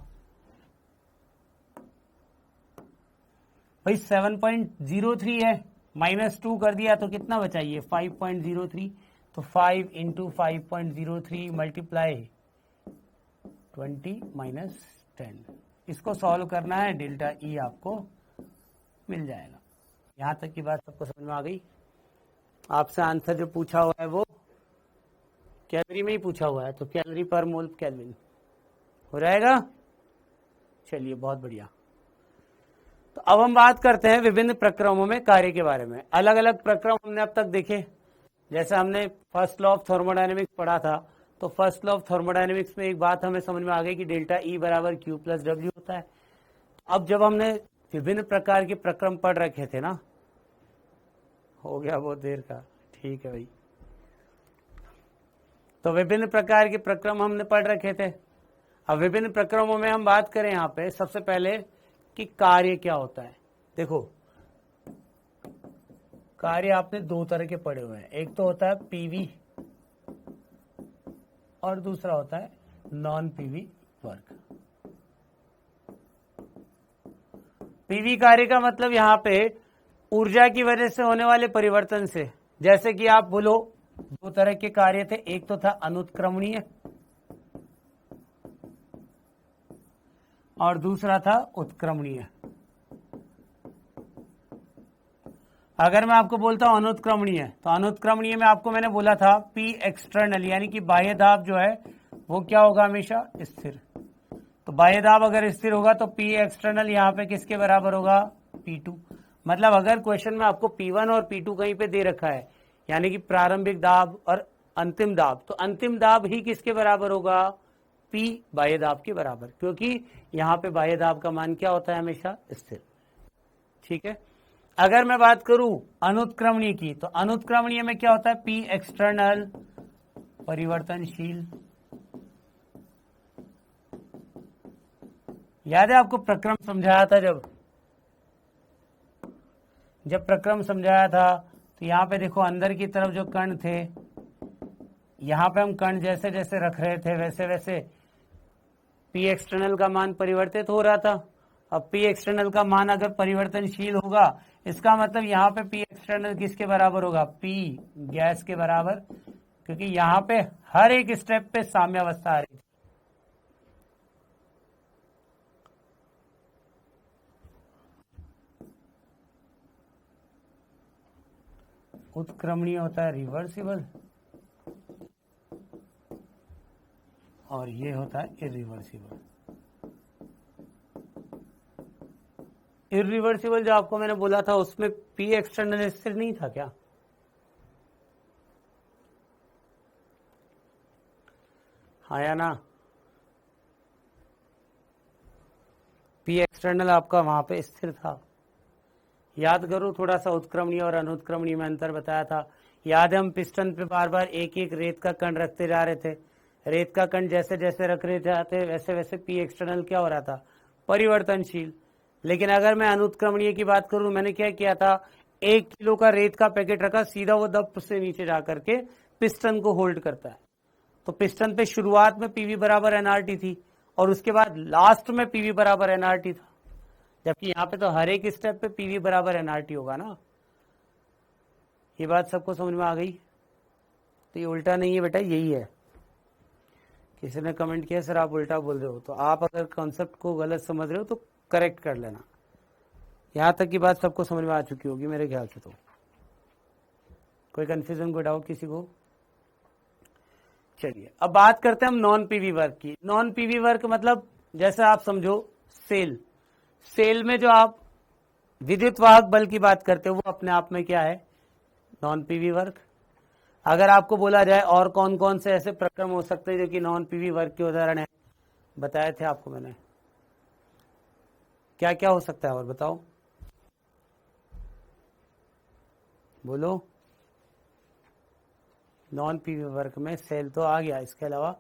भाई 7.03 है, माइनस 2 कर दिया तो कितना बचा, ये 5.03। तो 5 इंटू 5.03 मल्टीप्लाई 20 माइनस 10, इसको सॉल्व करना है, डेल्टा ई आपको मिल जाएगा। यहां तक की बात सबको समझ में आ गई? आपसे आंसर जो पूछा हुआ है वो कैलोरी में ही पूछा हुआ है, तो कैलोरी पर मोल केल्विन हो जाएगा। चलिए बहुत बढ़िया। तो अब हम बात करते हैं विभिन्न प्रक्रमों में कार्य के बारे में। अलग अलग प्रक्रम हमने अब तक देखे, जैसे हमने फर्स्ट लॉ ऑफ थर्मोडायनेमिक्स पढ़ा था, तो फर्स्ट लॉ ऑफ थर्मोडायनेमिक्स में एक बात हमें समझ में आ गई कि डेल्टा ई बराबर क्यू प्लस डब्ल्यू होता है। अब जब हमने विभिन्न प्रकार के प्रक्रम पढ़ रखे थे ना, हो गया बहुत देर का, ठीक है भाई। तो विभिन्न प्रकार के प्रक्रम हमने पढ़ रखे थे। अब विभिन्न प्रक्रमों में हम बात करें यहाँ पे सबसे पहले कि कार्य क्या होता है। देखो कार्य आपने दो तरह के पढ़े हुए हैं, एक तो होता है पीवी और दूसरा होता है नॉन पीवी वर्क। पीवी कार्य का मतलब यहाँ पे ऊर्जा की वजह से होने वाले परिवर्तन से, जैसे कि आप बोलो दो तरह के कार्य थे, एक तो था अनुत्क्रमणीय और दूसरा था उत्क्रमणीय। अगर मैं आपको बोलता हूं अनुत्क्रमणीय, तो अनुत्क्रमणीय में आपको मैंने बोला था पी एक्सटर्नल यानी कि बाह्य दाब जो है वो क्या होगा, हमेशा स्थिर। तो बाह्य दाब अगर स्थिर होगा तो पी एक्सटर्नल यहाँ पे किसके बराबर होगा, P2। मतलब अगर क्वेश्चन में आपको P1 और P2 कहीं पे दे रखा है, यानी कि प्रारंभिक दाब और अंतिम दाब, तो अंतिम दाब ही किसके बराबर होगा, P बाह्य दाब के बराबर, क्योंकि यहाँ पे बाह्य दाब का मान क्या होता है, हमेशा स्थिर। ठीक है। अगर मैं बात करूं अनुत्क्रमणीय की, तो अनुत्क्रमणीय में क्या होता है, P एक्सटर्नल परिवर्तनशील। याद है आपको प्रक्रम समझाया था, जब प्रक्रम समझाया था तो यहाँ पे देखो अंदर की तरफ जो कण थे, यहाँ पे हम कण जैसे जैसे रख रहे थे वैसे वैसे P एक्सटर्नल का मान परिवर्तित हो रहा था। अब P एक्सटर्नल का मान अगर परिवर्तनशील होगा, इसका मतलब यहाँ पे P एक्सटर्नल किसके बराबर होगा, P गैस के बराबर, क्योंकि यहाँ पे हर एक स्टेप पे साम्यावस्था आ रही थी। उत्क्रमणीय होता है रिवर्सिबल और ये होता है इरिवर्सिबल। इरिवर्सिबल जो आपको मैंने बोला था उसमें P एक्सटर्नल स्थिर नहीं था क्या, हाँ या ना, P एक्सटर्नल आपका वहां पे स्थिर था। याद करो थोड़ा सा, उत्क्रमणीय और अनुत्क्रमणीय में अंतर बताया था। याद है हम पिस्टन पे बार बार एक एक रेत का कण रखते जा रहे थे, रेत का कण जैसे जैसे रख रहे जाते वैसे वैसे P एक्सटर्नल क्या हो रहा था, परिवर्तनशील। लेकिन अगर मैं अनुत्क्रमणीय की बात करूं, मैंने क्या किया था, 1 किलो का रेत का पैकेट रखा, सीधा वो दब से नीचे जा करके पिस्टन को होल्ड करता है। तो पिस्टन पे शुरुआत में पीवी बराबर एनआरटी थी और उसके बाद लास्ट में पीवी बराबर एनआरटी था, जबकि यहाँ पे तो हर एक स्टेप पे पीवी बराबर एनआरटी होगा ना। ये बात सबको समझ में आ गई? तो ये उल्टा नहीं है बेटा, यही है। किसी ने कमेंट किया सर आप उल्टा बोल रहे हो, तो आप अगर कॉन्सेप्ट को गलत समझ रहे हो तो करेक्ट कर लेना। यहां तक की बात सबको समझ में आ चुकी होगी मेरे ख्याल से। तो कोई कंफ्यूजन, कोई डाउट किसी को? चलिए अब बात करते हैं हम नॉन पीवी वर्क की। नॉन पीवी वर्क मतलब जैसे आप समझो सेल में जो आप विद्युत वाहक बल की बात करते हो वो अपने आप में क्या है, नॉन पीवी वर्क। अगर आपको बोला जाए और कौन कौन से ऐसे प्रक्रम हो सकते हैं जो कि नॉन पीवी वर्क के उदाहरण है, बताए थे आपको मैंने, क्या क्या हो सकता है और बताओ, बोलो। नॉन पीवी वर्क में सेल तो आ गया, इसके अलावा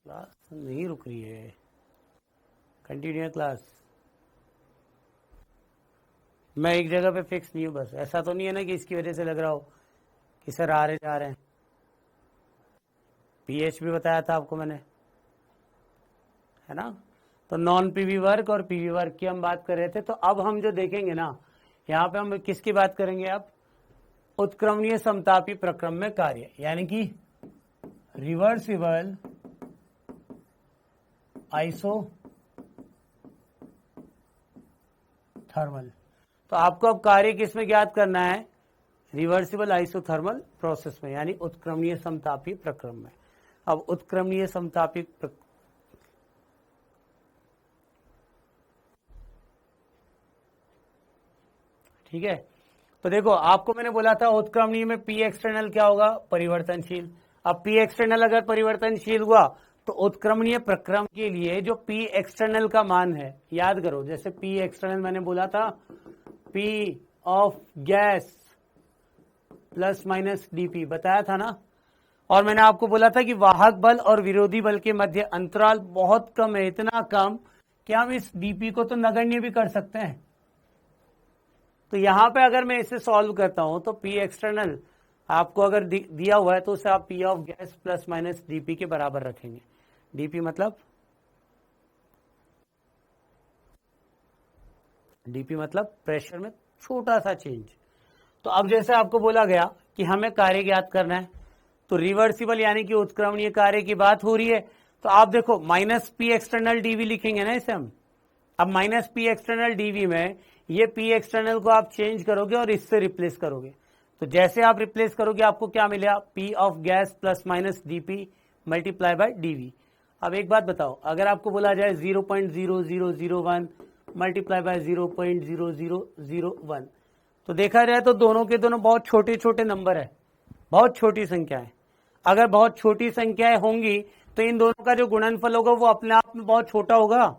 क्लास नहीं रुक रही है, कंटिन्यू क्लास। मैं एक जगह पे फिक्स नहीं हूं, बस ऐसा तो नहीं है ना कि इसकी वजह से लग रहा हो कि सर आ रहे जा रहे हैं। पीएच भी बताया था आपको मैंने, है ना। तो नॉन पीवी वर्क और पीवी वर्क की हम बात कर रहे थे। तो अब हम जो देखेंगे ना, यहाँ पे हम किसकी बात करेंगे, अब उत्क्रमणीय समतापी प्रक्रम में कार्य, यानी कि रिवर्सिबल आइसोथर्मल। तो आपको अब कार्य किसमें ज्ञात करना है? रिवर्सिबल आइसोथर्मल प्रोसेस में, यानी उत्क्रमणीय समतापी प्रक्रम में। अब उत्क्रमणीय समतापी ठीक है। तो देखो, आपको मैंने बोला था उत्क्रमणीय में पी एक्सटर्नल क्या होगा? परिवर्तनशील। अब पी एक्सटर्नल अगर परिवर्तनशील हुआ तो उत्क्रमणीय प्रक्रम के लिए जो पी एक्सटर्नल का मान है, याद करो, जैसे पी एक्सटर्नल मैंने बोला था P of gas plus minus DP, बताया था ना। और मैंने आपको बोला था कि वाहक बल और विरोधी बल के मध्य अंतराल बहुत कम है, इतना कम कि हम इस डीपी को तो नगण्य भी कर सकते हैं। तो यहां पे अगर मैं इसे सॉल्व करता हूं तो पी एक्सटर्नल आपको अगर दिया हुआ है तो उसे आप P of gas plus minus DP के बराबर रखेंगे। डीपी मतलब प्रेशर में छोटा सा चेंज। तो अब जैसे आपको बोला गया कि हमें कार्य ज्ञात करना है, तो रिवर्सिबल यानी कि उत्क्रमणीय कार्य की बात हो रही है। तो आप देखो माइनस पी एक्सटर्नल डीवी लिखेंगे ना इसे हम। अब माइनस पी एक्सटर्नल डीवी में ये पी एक्सटर्नल को आप चेंज करोगे और इससे रिप्लेस करोगे। तो जैसे आप रिप्लेस करोगे आपको क्या मिलेगा? P of gas plus minus DP multiply by DV. अब एक बात बताओ, अगर आपको बोला जाए 0.0001 मल्टीप्लाई बाय 0.0001, तो देखा जाए तो दोनों के दोनों बहुत छोटे छोटे नंबर है, बहुत छोटी संख्याएं। अगर बहुत छोटी संख्याएं होंगी तो इन दोनों का जो गुणनफल होगा वो अपने आप में बहुत छोटा होगा,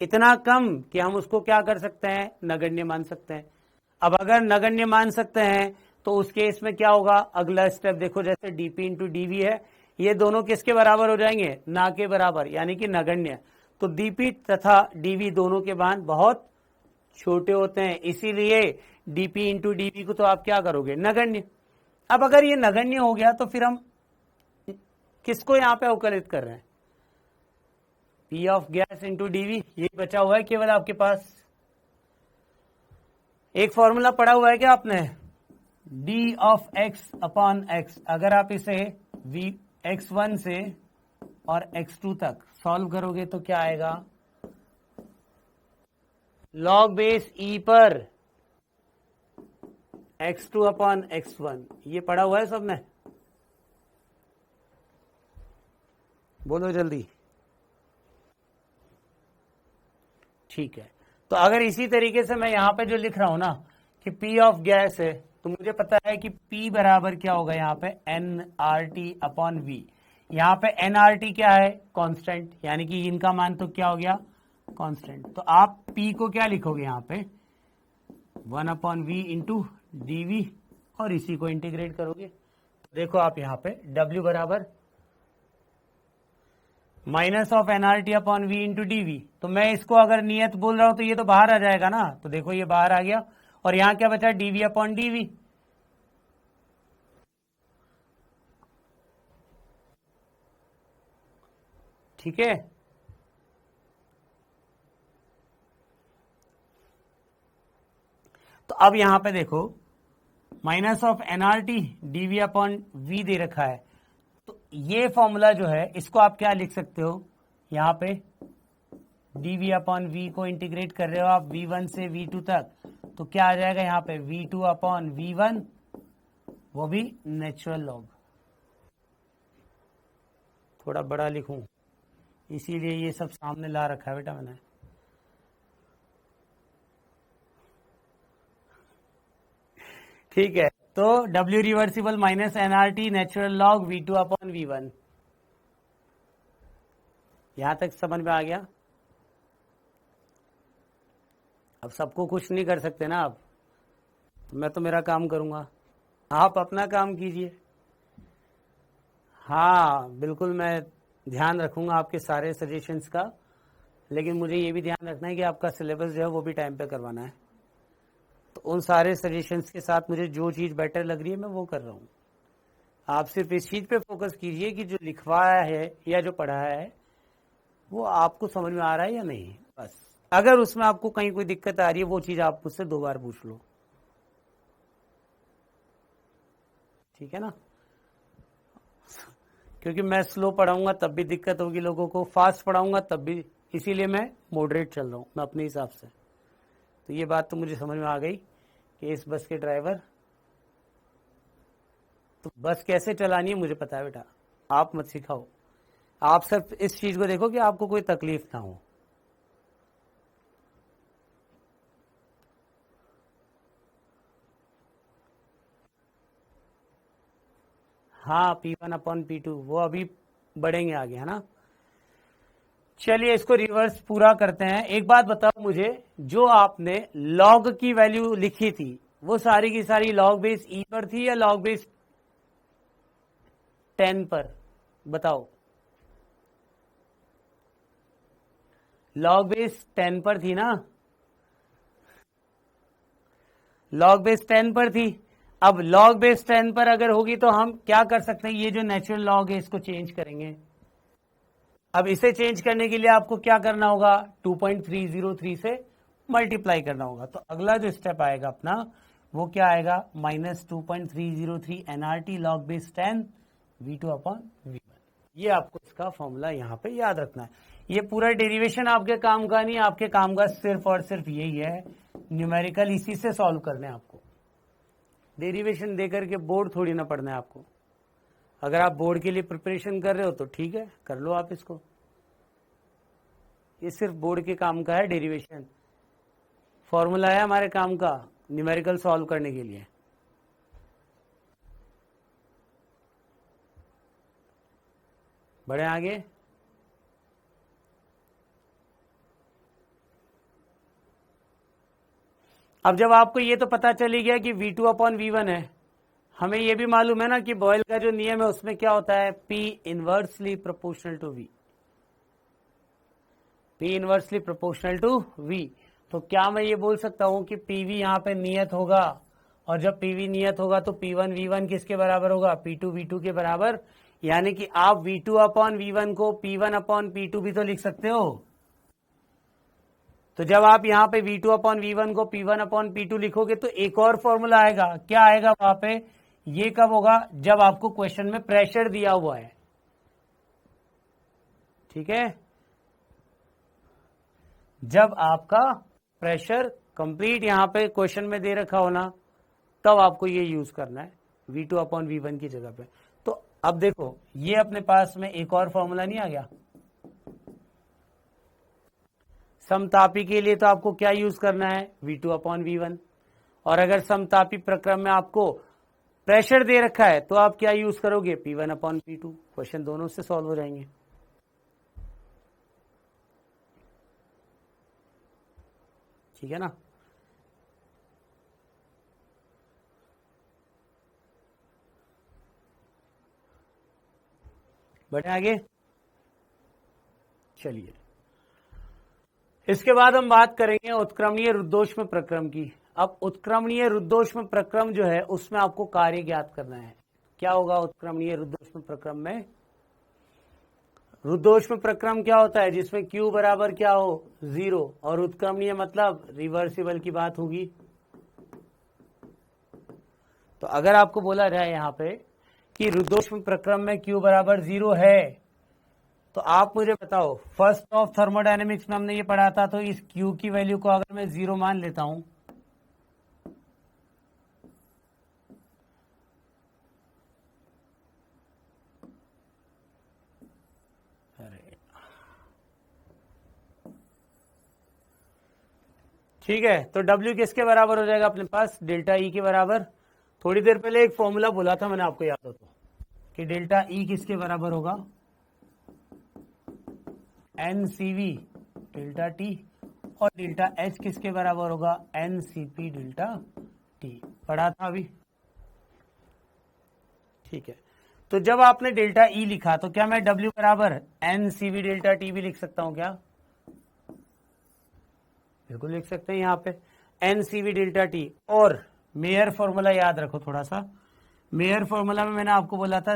इतना कम कि हम उसको क्या कर सकते हैं? नगण्य मान सकते हैं। अब अगर नगण्य मान सकते हैं तो उस केस में क्या होगा? अगला स्टेप देखो, जैसे डीपी इंटू डीवी है, ये दोनों किसके बराबर हो जाएंगे? ना के बराबर, यानी कि नगण्य। तो डीपी तथा डीवी दोनों के मान बहुत छोटे होते हैं, इसीलिए डीपी इंटू डीवी को तो आप क्या करोगे? नगण्य। अब अगर ये नगण्य हो गया तो फिर हम किसको यहां पे अवकलित कर रहे हैं? P of gas into DV, ये बचा हुआ है केवल आपके पास। एक फॉर्मूला पढ़ा हुआ है क्या आपने? D of x upon x. अगर आप इसे वी x1 से और x2 तक सॉल्व करोगे तो क्या आएगा? लॉग बेस ई पर x2 अपॉन x1। ये पढ़ा हुआ है सबने? बोलो जल्दी। ठीक है। तो अगर इसी तरीके से मैं यहां पे जो लिख रहा हूं ना कि P ऑफ गैस है, तो मुझे पता है कि P बराबर क्या होगा यहाँ पे? nRT upon V। यहाँ पे nRT क्या है? कांस्टेंट, यानी कि इनका मान तो क्या हो गया? कांस्टेंट। तो आप P को क्या लिखोगे यहाँ पे? 1 अपॉन V इंटू डी, और इसी को इंटीग्रेट करोगे। तो देखो आप यहाँ पे W बराबर minus of NRT upon V into DV. तो मैं इसको अगर नियत बोल रहा हूं तो ये तो बाहर आ जाएगा ना। तो देखो ये बाहर आ गया, और यहां क्या बचा? DV upon DV. ठीक है। तो अब यहां पे देखो minus of NRT DV upon V दे रखा है। तो ये फॉर्मूला जो है इसको आप क्या लिख सकते हो? यहां पे डीवी अपॉन वी को इंटीग्रेट कर रहे हो आप v1 से v2 तक, तो क्या आ जाएगा यहाँ पे? v2 अपॉन v1, वो भी नेचुरल लॉग। थोड़ा बड़ा लिखूं इसीलिए ये सब सामने ला रखा है बेटा मैंने। ठीक है। तो W reversible minus NRT natural log v2 upon v1। यहां तक समझ में आ गया? अब सबको कुछ नहीं कर सकते ना आप, मैं तो मेरा काम करूंगा, आप अपना काम कीजिए। हाँ बिल्कुल, मैं ध्यान रखूंगा आपके सारे सजेशंस का, लेकिन मुझे ये भी ध्यान रखना है कि आपका सिलेबस जो है वो भी टाइम पे करवाना है। तो उन सारे सजेशंस के साथ मुझे जो चीज़ बेटर लग रही है मैं वो कर रहा हूँ। आप सिर्फ इस चीज़ पे फोकस कीजिए कि जो लिखवाया है या जो पढ़ाया है वो आपको समझ में आ रहा है या नहीं, बस। अगर उसमें आपको कहीं कोई दिक्कत आ रही है वो चीज़ आप मुझसे 2 बार पूछ लो। ठीक है ना, क्योंकि मैं स्लो पढ़ाऊंगा तब भी दिक्कत होगी लोगों को, फास्ट पढ़ाऊंगा तब भी, इसीलिए मैं मॉडरेट चल रहा हूं मैं अपने हिसाब से। तो ये बात तो मुझे समझ में आ गई कि इस बस के ड्राइवर, तो बस कैसे चलानी है मुझे पता है बेटा, आप मत सिखाओ, आप सिर्फ इस चीज को देखो कि आपको कोई तकलीफ ना हो। हाँ P1/P2 वो अभी बढ़ेंगे आगे, है ना। चलिए इसको रिवर्स पूरा करते हैं। एक बात बताओ मुझे, जो आपने लॉग की वैल्यू लिखी थी वो सारी की सारी लॉग बेस ई पर थी या लॉग बेस 10 पर, बताओ। लॉग बेस 10 पर थी ना, लॉग बेस 10 पर थी। अब लॉग बेस 10 पर अगर होगी तो हम क्या कर सकते हैं, ये जो नेचुरल लॉग है इसको चेंज करेंगे। अब इसे चेंज करने के लिए आपको क्या करना होगा, 2.303 से मल्टीप्लाई करना होगा। तो अगला जो स्टेप आएगा अपना वो क्या आएगा, -2.303 NRT लॉग बेस 10 V2/V1। ये आपको इसका फॉर्मूला यहाँ पे याद रखना है। ये पूरा डेरिवेशन आपके काम का नहीं, आपके काम का सिर्फ और सिर्फ यही है, न्यूमेरिकल इसी से सॉल्व करने हैं आपको। डेरिवेशन दे करके बोर्ड थोड़ी ना पढ़ना है आपको। अगर आप बोर्ड के लिए प्रिपरेशन कर रहे हो तो ठीक है, कर लो आप इसको, ये सिर्फ बोर्ड के काम का है। डेरिवेशन फॉर्मूला है हमारे काम का न्यूमेरिकल सॉल्व करने के लिए। बढ़े आगे। अब जब आपको ये तो पता चली गया कि V2/V1 है, हमें ये भी मालूम है ना कि बॉयल का जो नियम है उसमें क्या होता है, P inversely proportional to V, P inversely proportional to V। तो क्या मैं ये बोल सकता हूं कि PV यहां पे नियत होगा, और जब PV नियत होगा तो P1V1 किसके बराबर होगा, P2V2 के बराबर। यानी कि आप V2/V1 को P1/P2 भी तो लिख सकते हो। तो जब आप यहां पे V2/V1 को P1/P2 लिखोगे तो एक और फॉर्मूला आएगा, क्या आएगा वहां पे, ये कब होगा, जब आपको क्वेश्चन में प्रेशर दिया हुआ है। ठीक है, जब आपका प्रेशर कंप्लीट यहां पे क्वेश्चन में दे रखा हो ना, तब आपको ये यूज करना है V2/V1 की जगह पे। तो अब देखो ये अपने पास में एक और फॉर्मूला नहीं आ गया, समतापी के लिए तो आपको क्या यूज करना है, V2/V1। और अगर समतापी प्रक्रम में आपको प्रेशर दे रखा है तो आप क्या यूज करोगे, P1/P2। क्वेश्चन दोनों से सॉल्व हो जाएंगे। ठीक है ना। बढ़े आगे। चलिए इसके बाद हम बात करेंगे उत्क्रमणीय रुद्धोष्म प्रक्रम की। अब उत्क्रमणीय रुद्धोष्म प्रक्रम जो है उसमें आपको कार्य ज्ञात करना है। क्या होगा उत्क्रमणीय रुद्धोष्म प्रक्रम में, रुद्धोष्म प्रक्रम क्या होता है, जिसमें Q बराबर क्या हो, 0, और उत्क्रमणीय मतलब रिवर्सिबल की बात होगी। तो अगर आपको बोला जाए यहां पे कि रुद्धोष्म प्रक्रम में Q बराबर 0 है, तो आप मुझे बताओ, फर्स्ट ऑफ थर्मोडायनेमिक्स में हमने ये पढ़ा था, तो इस Q की वैल्यू को अगर मैं 0 मान लेता हूं, ठीक है, तो W किसके बराबर हो जाएगा अपने पास, डेल्टा E के बराबर। थोड़ी देर पहले एक फॉर्मूला बोला था मैंने, आपको याद हो तो, कि डेल्टा E किसके बराबर होगा, NCV डेल्टा T, और डेल्टा H किसके बराबर होगा, NCP डेल्टा T। पढ़ा था अभी। ठीक है, तो जब आपने डेल्टा E लिखा तो क्या मैं W बराबर NCV डेल्टा T भी लिख सकता हूं क्या, बिल्कुल लिख सकते हैं यहाँ पे NCV डेल्टा T। और मेयर फॉर्मूला याद रखो थोड़ा सा, मेयर फॉर्मूला में मैंने आपको बोला था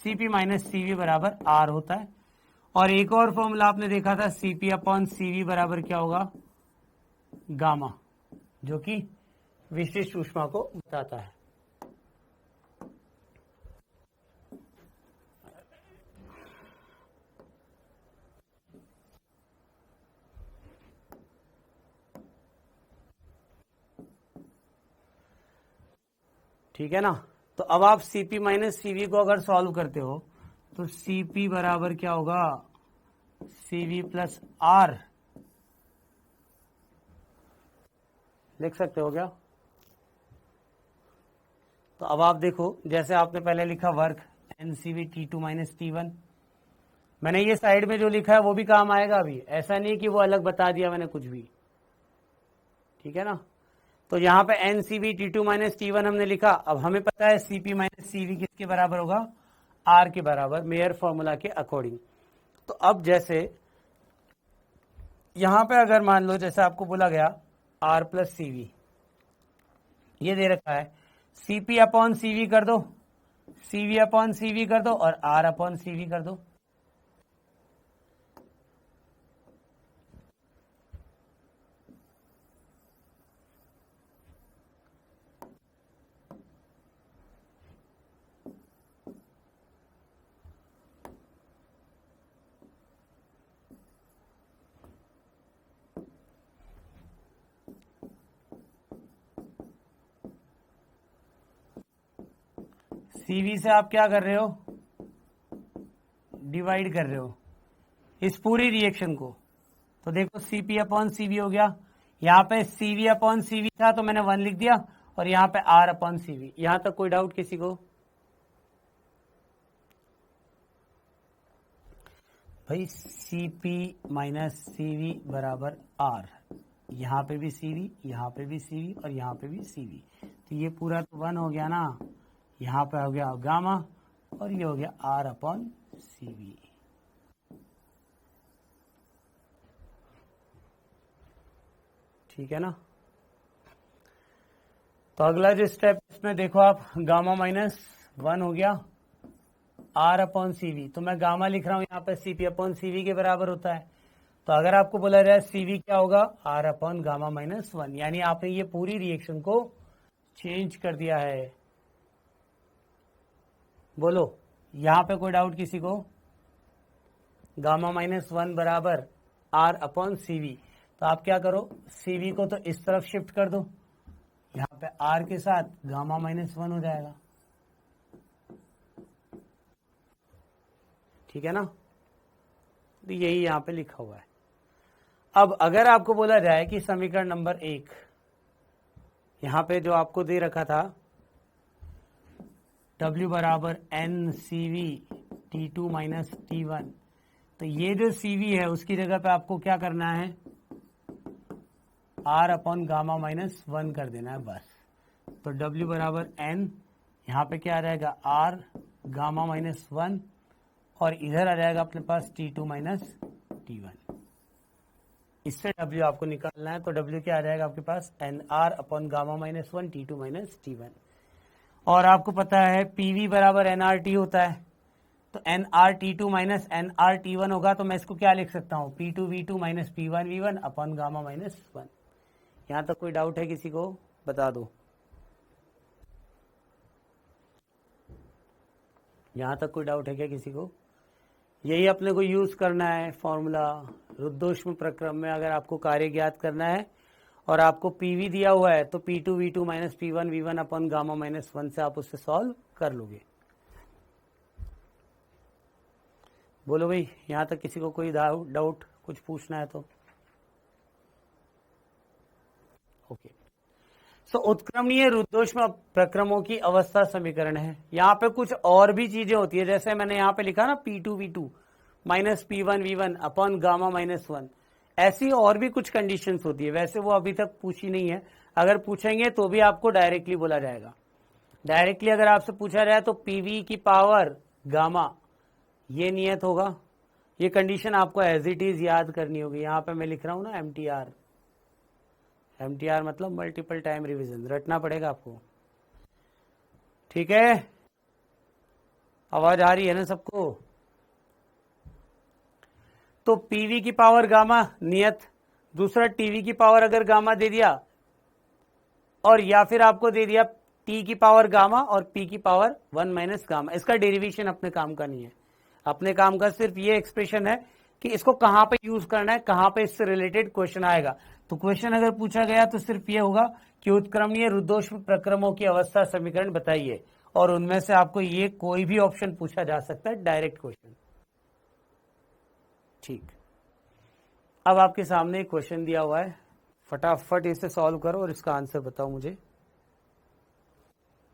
CP माइनस CV बराबर R होता है। और एक और फॉर्मूला आपने देखा था CP/CV बराबर क्या होगा, गामा, जो कि विशिष्ट ऊष्मा को बताता है। ठीक है ना। तो अब आप Cp माइनस Cv को अगर सॉल्व करते हो तो Cp बराबर क्या होगा, Cv प्लस R, लिख सकते हो क्या। तो अब आप देखो, जैसे आपने पहले लिखा work NCV T2 minus T1, मैंने ये साइड में जो लिखा है वो भी काम आएगा अभी, ऐसा नहीं कि वो अलग बता दिया मैंने कुछ भी, ठीक है ना। तो यहाँ पे NCV T2 माइनस T1 हमने लिखा। अब हमें पता है Cp माइनस Cv किसके बराबर होगा, R के बराबर, मेयर फॉर्मूला के अकॉर्डिंग। तो अब जैसे यहां पे अगर मान लो जैसे आपको बोला गया R प्लस Cv, ये दे रखा है, Cp अपॉन Cv कर दो, Cv अपॉन Cv कर दो और R अपॉन Cv कर दो। Cv से आप क्या कर रहे हो, डिवाइड कर रहे हो इस पूरी रिएक्शन को। तो देखो Cp अपॉन Cv हो गया, यहाँ पे Cv अपॉन Cv था तो मैंने 1 लिख दिया, और यहाँ पे R अपॉन Cv। यहां तक कोई डाउट किसी को, भाई Cp माइनस Cv बराबर R, यहाँ पे भी Cv, यहाँ पे भी Cv और यहाँ पे भी Cv, तो ये पूरा तो 1 हो गया ना, यहाँ पे हो गया गामा और ये हो गया R अपॉन Cv। ठीक है ना। तो अगला जो स्टेप इसमें देखो आप, गामा माइनस 1 हो गया R अपॉन Cv, तो मैं गामा लिख रहा हूं यहाँ पे Cp अपॉन Cv के बराबर होता है। तो अगर आपको बोला जाए Cv क्या होगा, R अपॉन गामा माइनस 1, यानी आपने ये पूरी रिएक्शन को चेंज कर दिया है। बोलो, यहां पे कोई डाउट किसी को, गामा माइनस 1 बराबर R अपॉन Cv, तो आप क्या करो, Cv को तो इस तरफ शिफ्ट कर दो, यहाँ पे R के साथ गामा माइनस 1 हो जाएगा, ठीक है ना। तो यही यहाँ पे लिखा हुआ है। अब अगर आपको बोला जाए कि समीकरण नंबर 1, यहाँ पे जो आपको दे रखा था W बराबर NCV T2 माइनस T1, तो ये जो CV है उसकी जगह पे आपको क्या करना है, R अपॉन गामा माइनस 1 कर देना है बस। तो W बराबर N, यहाँ पे क्या आ जाएगा R गामा माइनस 1, और इधर आ जाएगा अपने पास T2 माइनस T1। इससे W आपको निकालना है, तो W क्या आ जाएगा आपके पास, NR upon gamma minus 1 T2 minus T1। और आपको पता है PV बराबर NRT होता है, तो NRT2 माइनस NRT1 होगा, तो मैं इसको क्या लिख सकता हूँ, P2V2 minus P1V1 upon gamma minus 1। यहाँ तक कोई डाउट है किसी को, बता दो। यहाँ तक कोई डाउट है क्या किसी को। यही अपने को यूज करना है फॉर्मूला रुद्धोष्म प्रक्रम में। अगर आपको कार्य ज्ञात करना है और आपको पीवी दिया हुआ है, तो P2V2 minus P1V1 upon gamma minus 1 से आप उससे सॉल्व कर लोगे। बोलो भाई, यहाँ तक किसी को कोई डाउट कुछ पूछना है तो। ओके, सो उत्क्रमणीय रुद्धोष्म प्रक्रमों की अवस्था समीकरण है। यहाँ पे कुछ और भी चीजें होती है, जैसे मैंने यहाँ पे लिखा ना P2V2 minus P1V1 upon gamma minus 1, ऐसी और भी कुछ कंडीशंस होती है। वैसे वो अभी तक पूछी नहीं है, अगर पूछेंगे तो भी आपको डायरेक्टली बोला जाएगा। डायरेक्टली अगर आपसे पूछा जाए तो PV की पावर गामा, ये नियत होगा। ये कंडीशन आपको एज इट इज याद करनी होगी। यहाँ पे मैं लिख रहा हूँ ना MTR मतलब मल्टीपल टाइम रिवीजन, रटना पड़ेगा आपको, ठीक है। आवाज आ रही है ना सबको। तो PV की पावर गामा नियत, दूसरा TV की पावर अगर गामा दे दिया, और या फिर आपको दे दिया T की पावर गामा और P की पावर 1 माइनस गामा। इसका डेरिवेशन अपने काम का नहीं है, अपने काम का सिर्फ ये एक्सप्रेशन है कि इसको कहां पे यूज करना है, कहां पे इससे रिलेटेड क्वेश्चन आएगा। तो क्वेश्चन अगर पूछा गया तो सिर्फ ये होगा कि उत्क्रमणीय रुद्धोष्म प्रक्रमों की अवस्था समीकरण बताइए, और उनमें से आपको ये कोई भी ऑप्शन पूछा जा सकता है, डायरेक्ट क्वेश्चन। ठीक, अब आपके सामने एक क्वेश्चन दिया हुआ है, फटाफट इसे सॉल्व करो और इसका आंसर बताओ मुझे,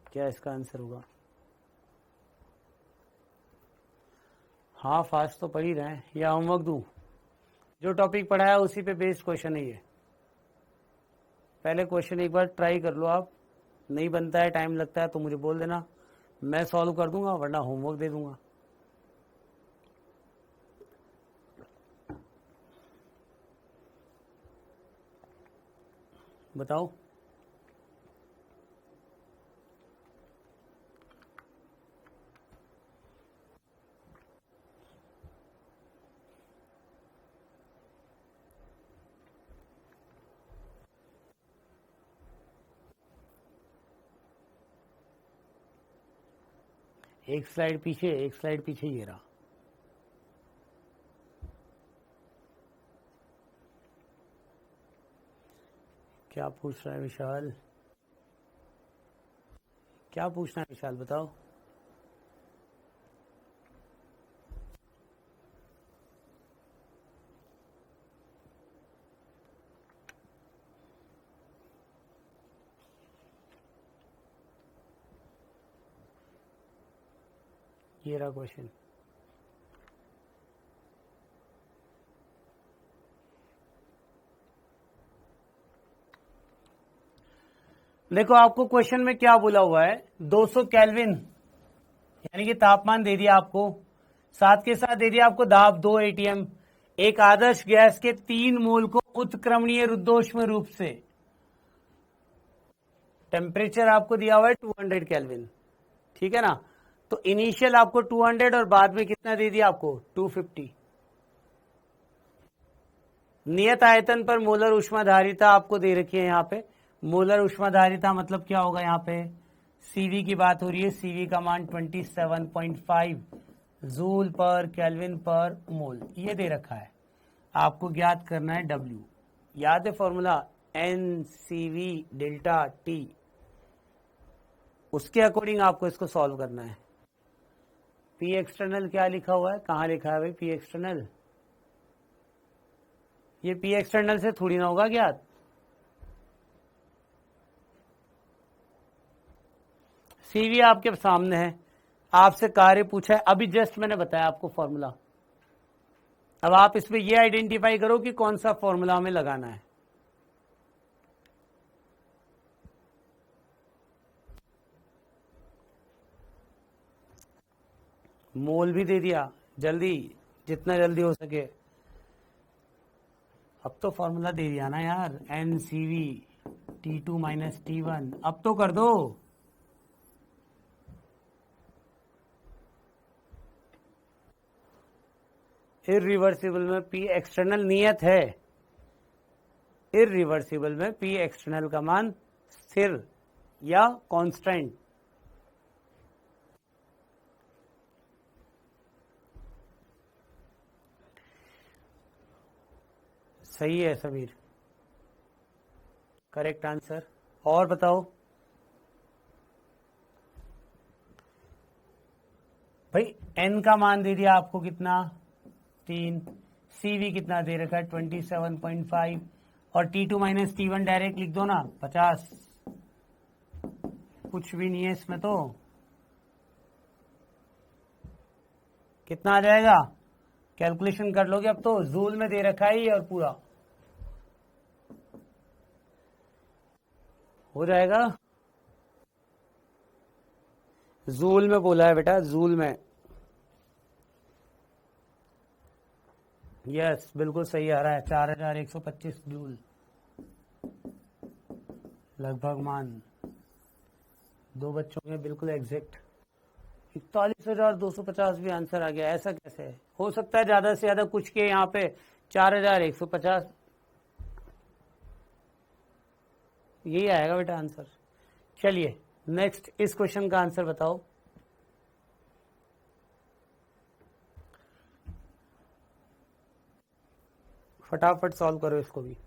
क्या इसका आंसर होगा। हाँ फास्ट तो पढ़ ही रहे हैं, या होमवर्क दूं? जो टॉपिक पढ़ाया उसी पे बेस्ड क्वेश्चन है ये। पहले क्वेश्चन एक बार ट्राई कर लो आप, नहीं बनता है, टाइम लगता है तो मुझे बोल देना, मैं सॉल्व कर दूंगा, वरना होमवर्क दे दूंगा। बताओ। एक स्लाइड पीछे, एक स्लाइड पीछे, ये रहा। क्या पूछ रहा है विशाल, क्या पूछना है विशाल, बताओ। ये रहा क्वेश्चन। देखो आपको क्वेश्चन में क्या बोला हुआ है, 200 केल्विन यानी कि तापमान दे दिया आपको, साथ के साथ दे दिया आपको दाब 2 एटीएम, एक आदर्श गैस के 3 मोल को उत्क्रमणीय रुद्धोष्म रूप से, टेम्परेचर आपको दिया हुआ है 200 केल्विन, ठीक है ना। तो इनिशियल आपको 200 और बाद में कितना दे दिया आपको 250। नियत आयतन पर मोलर ऊष्माधारिता आपको दे रखी है यहाँ पे। मोलर ऊष्माधारिता मतलब क्या होगा, यहाँ पे सीवी की बात हो रही है, सीवी का मान 27.5 जूल पर केल्विन पर मोल, ये दे रखा है। आपको ज्ञात करना है डब्ल्यू, याद है formula N C V delta T, उसके अकॉर्डिंग आपको इसको सॉल्व करना है। पी एक्सटर्नल क्या लिखा हुआ है, कहाँ लिखा है भाई पी एक्सटर्नल, ये पी एक्सटर्नल से थोड़ी ना होगा ज्ञात। सीवी आपके सामने है, आपसे कार्य पूछा है, अभी जस्ट मैंने बताया आपको फॉर्मूला। अब आप इसमें ये आइडेंटिफाई करो कि कौन सा फॉर्मूला हमें लगाना है। मोल भी दे दिया, जल्दी, जितना जल्दी हो सके। अब तो फॉर्मूला दे दिया ना यार, N C we T2 minus T1, अब तो कर दो। इरिवर्सिबल में पी एक्सटर्नल नियत है, इरिवर्सिबल में पी एक्सटर्नल का मान स्थिर या कांस्टेंट। सही है समीर, करेक्ट आंसर। और बताओ भाई, एन का मान दे दिया आपको कितना 3, सीवी कितना दे रखा है 27.5, और T2 माइनस T1 डायरेक्ट लिख दो ना 50, कुछ भी नहीं है इसमें, तो कितना आ जाएगा, कैलकुलेशन कर लोगे अब तो, जूल में दे रखा है ये और पूरा हो जाएगा। जूल में बोला है बेटा, जूल में, यस बिल्कुल सही आ रहा है, 4125 जूल लगभग मान, दो बच्चों में बिल्कुल एग्जैक्ट। 41,250 भी आंसर आ गया, ऐसा कैसे है? हो सकता है ज्यादा से ज्यादा कुछ के यहाँ पे 4150 यही आएगा बेटा आंसर। चलिए नेक्स्ट, इस क्वेश्चन का आंसर बताओ। फटाफट सॉल्व करो इसको भी।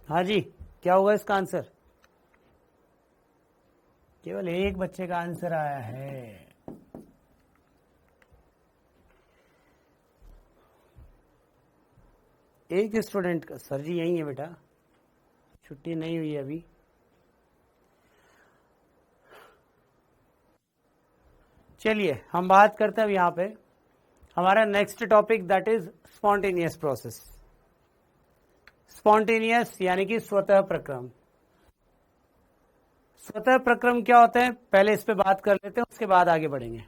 हाँ जी, क्या होगा इसका आंसर? केवल एक बच्चे का आंसर आया है। एक स्टूडेंट का। सर जी यही है बेटा, छुट्टी नहीं हुई अभी। चलिए हम बात करते हैं अब यहाँ पे हमारा next topic, that is spontaneous process. Spontaneous यानी कि स्वतः प्रक्रम। स्वतः प्रक्रम क्या होते हैं, पहले इस पे बात कर लेते हैं, उसके बाद आगे बढ़ेंगे।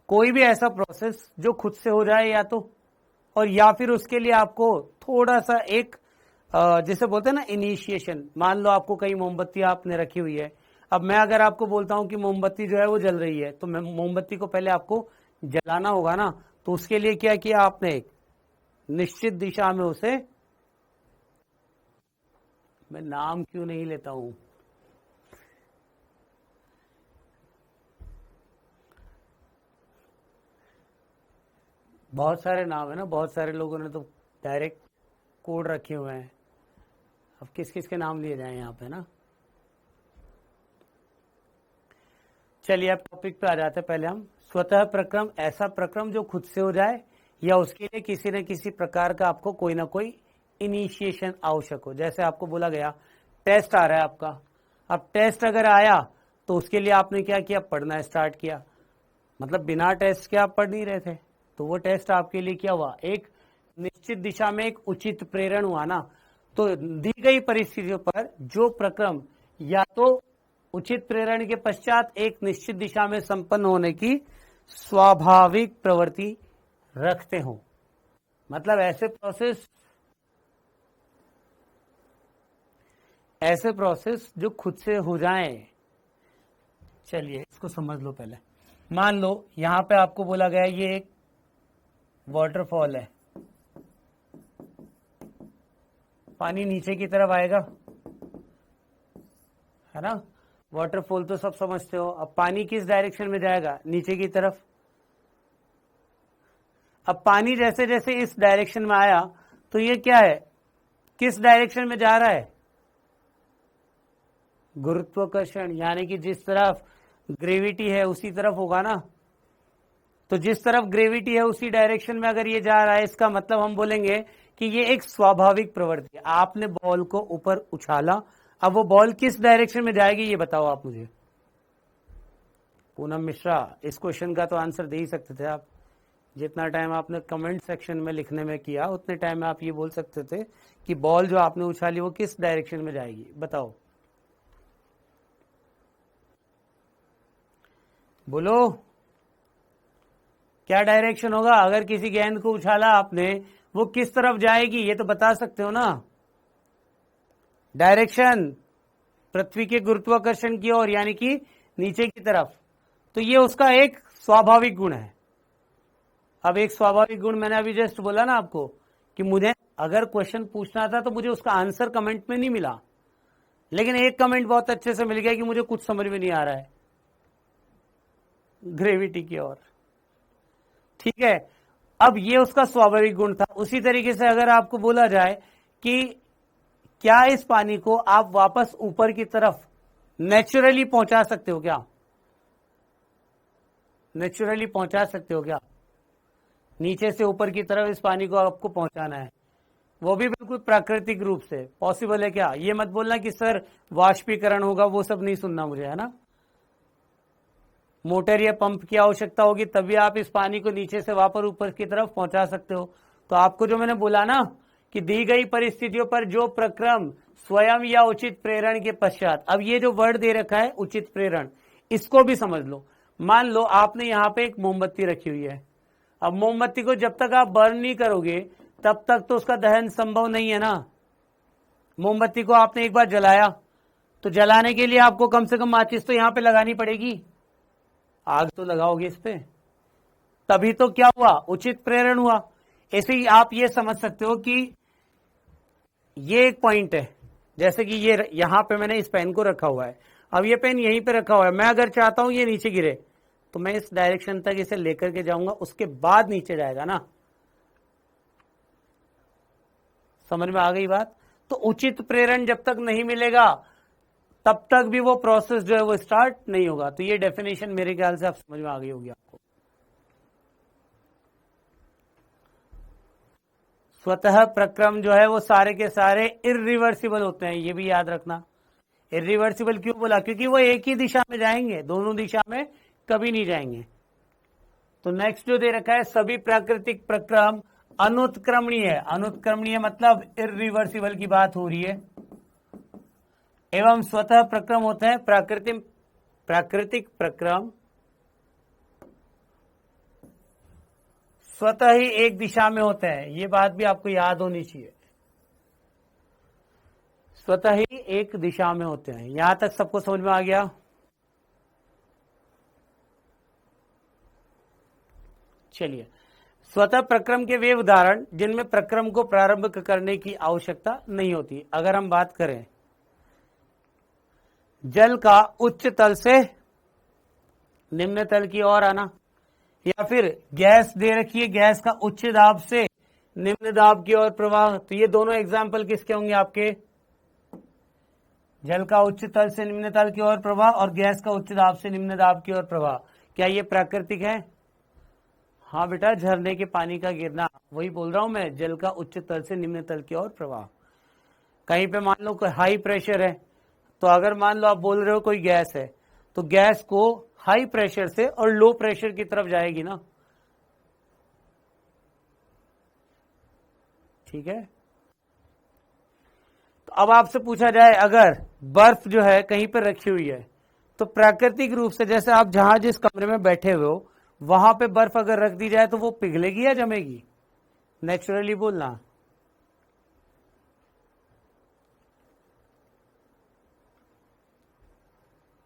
कोई भी ऐसा प्रोसेस जो खुद से हो जाए या तो, और या फिर उसके लिए आपको थोड़ा सा एक जैसे बोलते हैं ना इनिशिएशन। मान लो आपको कई मोमबत्ती आपने रखी हुई है, अब मैं अगर आपको बोलता हूं कि मोमबत्ती जो है वो जल रही है, तो मैं मोमबत्ती को पहले आपको जलाना होगा ना, तो उसके लिए क्या किया आपने, एक निश्चित दिशा में उसे, मैं नाम क्यों नहीं लेता हूं, बहुत सारे नाम है ना, बहुत सारे लोगों ने तो डायरेक्ट कोड रखे हुए हैं। अब किस किस के नाम लिए जाए यहाँ पे ना। चलिए अब टॉपिक पे आ जाते हैं। पहले हम स्वतः प्रक्रम, ऐसा प्रक्रम जो खुद से हो जाए या उसके लिए किसी न किसी प्रकार का आपको कोई ना कोई इनिशिएशन आवश्यक हो। जैसे आपको बोला गया टेस्ट आ रहा है आपका, अब टेस्ट अगर आया तो उसके लिए आपने क्या किया, पढ़ना स्टार्ट किया। मतलब बिना टेस्ट के आप पढ़ नहीं रहे थे, तो वो टेस्ट आपके लिए क्या हुआ, एक निश्चित दिशा में एक उचित प्रेरण हुआ ना। तो दी गई परिस्थितियों पर जो प्रक्रम या तो उचित प्रेरण के पश्चात एक निश्चित दिशा में संपन्न होने की स्वाभाविक प्रवृत्ति रखते हो, मतलब ऐसे प्रोसेस जो खुद से हो जाएं। चलिए इसको समझ लो पहले। मान लो यहां पे आपको बोला गया ये एक वाटरफॉल है, पानी नीचे की तरफ आएगा, है ना। वाटरफॉल तो सब समझते हो। अब पानी किस डायरेक्शन में जाएगा, नीचे की तरफ। अब पानी जैसे जैसे इस डायरेक्शन में आया तो ये क्या है, किस डायरेक्शन में जा रहा है, गुरुत्वाकर्षण, यानी कि जिस तरफ ग्रेविटी है उसी तरफ होगा ना। तो जिस तरफ ग्रेविटी है उसी डायरेक्शन में अगर ये जा रहा है, इसका मतलब हम बोलेंगे कि ये एक स्वाभाविक प्रवृत्ति है। आपने बॉल को ऊपर उछाला, अब वो बॉल किस डायरेक्शन में जाएगी ये बताओ आप मुझे। पूनम मिश्रा, इस क्वेश्चन का तो आंसर दे ही सकते थे आप। जितना टाइम आपने कमेंट सेक्शन में लिखने में किया उतने टाइम में आप ये बोल सकते थे कि बॉल जो आपने उछाली वो किस डायरेक्शन में जाएगी, बताओ बोलो क्या डायरेक्शन होगा। अगर किसी गेंद को उछाला आपने, वो किस तरफ जाएगी ये तो बता सकते हो ना। डायरेक्शन पृथ्वी के गुरुत्वाकर्षण की ओर, यानी कि नीचे की तरफ। तो ये उसका एक स्वाभाविक गुण है। अब एक स्वाभाविक गुण मैंने अभी जस्ट बोला ना आपको कि मुझे अगर क्वेश्चन पूछना था तो मुझे उसका आंसर कमेंट में नहीं मिला, लेकिन एक कमेंट बहुत अच्छे से मिल गया कि मुझे कुछ समझ में नहीं आ रहा है, ग्रेविटी की ओर। ठीक है, अब ये उसका स्वाभाविक गुण था। उसी तरीके से अगर आपको बोला जाए कि क्या इस पानी को आप वापस ऊपर की तरफ नेचुरली पहुंचा सकते हो, क्या नेचुरली पहुंचा सकते हो क्या, नीचे से ऊपर की तरफ इस पानी को आपको पहुंचाना है, वो भी बिल्कुल प्राकृतिक रूप से पॉसिबल है क्या। ये मत बोलना कि सर वाष्पीकरण होगा, वो सब नहीं सुनना मुझे, है ना। मोटर या पंप की आवश्यकता होगी तभी आप इस पानी को नीचे से वापस ऊपर की तरफ पहुंचा सकते हो। तो आपको जो मैंने बोला ना कि दी गई परिस्थितियों पर जो प्रक्रम स्वयं या उचित प्रेरण के पश्चात, अब ये जो वर्ड दे रखा है उचित प्रेरण, इसको भी समझ लो। मान लो आपने यहां पे एक मोमबत्ती रखी हुई है, अब मोमबत्ती को जब तक आप बर्न नहीं करोगे तब तक तो उसका दहन संभव नहीं है ना। मोमबत्ती को आपने एक बार जलाया तो जलाने के लिए आपको कम से कम माचिस तो यहां पे लगानी पड़ेगी, आग तो लगाओगे इस पे, तभी तो क्या हुआ, उचित प्रेरण हुआ। ऐसे ही आप ये समझ सकते हो कि ये एक पॉइंट है, जैसे कि ये यहां पे मैंने इस पेन को रखा हुआ है, अब ये पेन यहीं पे रखा हुआ है, मैं अगर चाहता हूं ये नीचे गिरे तो मैं इस डायरेक्शन तक इसे लेकर के जाऊंगा, उसके बाद नीचे जाएगा ना। समझ में आ गई बात। तो उचित प्रेरण जब तक नहीं मिलेगा तब तक भी वो प्रोसेस जो है वो स्टार्ट नहीं होगा। तो ये डेफिनेशन मेरे ख्याल से आप समझ में आ गई होगी आपको। स्वतः प्रक्रम जो है वो सारे के सारे इरिवर्सिबल होते हैं, ये भी याद रखना। इरिवर्सिबल क्यों बोला? क्योंकि वो एक ही दिशा में जाएंगे, दोनों दिशा में कभी नहीं जाएंगे। तो नेक्स्ट जो दे रखा है, सभी प्राकृतिक प्रक्रम अनुत्क्रमणीय है। अनुत्क्रमणीय मतलब इरिवर्सिबल की बात हो रही है। एवं स्वतः प्रक्रम होते हैं प्राकृतिक प्रक्रम स्वतः ही एक दिशा में होते हैं। ये बात भी आपको याद होनी चाहिए, स्वतः ही एक दिशा में होते हैं। यहां तक सबको समझ में आ गया? चलिए, स्वतः प्रक्रम के वे उदाहरण जिनमें प्रक्रम को प्रारंभ करने की आवश्यकता नहीं होती। अगर हम बात करें जल का उच्च तल से निम्न तल की ओर आना, या फिर गैस दे रखी है, गैस का उच्च दाब से निम्न दाब की ओर प्रवाह, तो ये दोनों एग्जाम्पल किसके होंगे आपके? जल का उच्च तल से निम्न तल की ओर प्रवाह और गैस का उच्च दाब से निम्न दाब की ओर प्रवाह। क्या ये प्राकृतिक है? हाँ बेटा, झरने के पानी का गिरना, वही बोल रहा हूं मैं, जल का उच्च तल से निम्न तल की ओर प्रवाह। कहीं पे मान लो कोई हाई प्रेशर है, तो अगर मान लो आप बोल रहे हो कोई गैस है, तो गैस को हाई प्रेशर से और लो प्रेशर की तरफ जाएगी ना, ठीक है। तो अब आपसे पूछा जाए, अगर बर्फ जो है कहीं पर रखी हुई है, तो प्राकृतिक रूप से जैसे आप जहां जिस कमरे में बैठे हुए हो वहां पे बर्फ अगर रख दी जाए तो वो पिघलेगी या जमेगी? नेचुरली बोलना।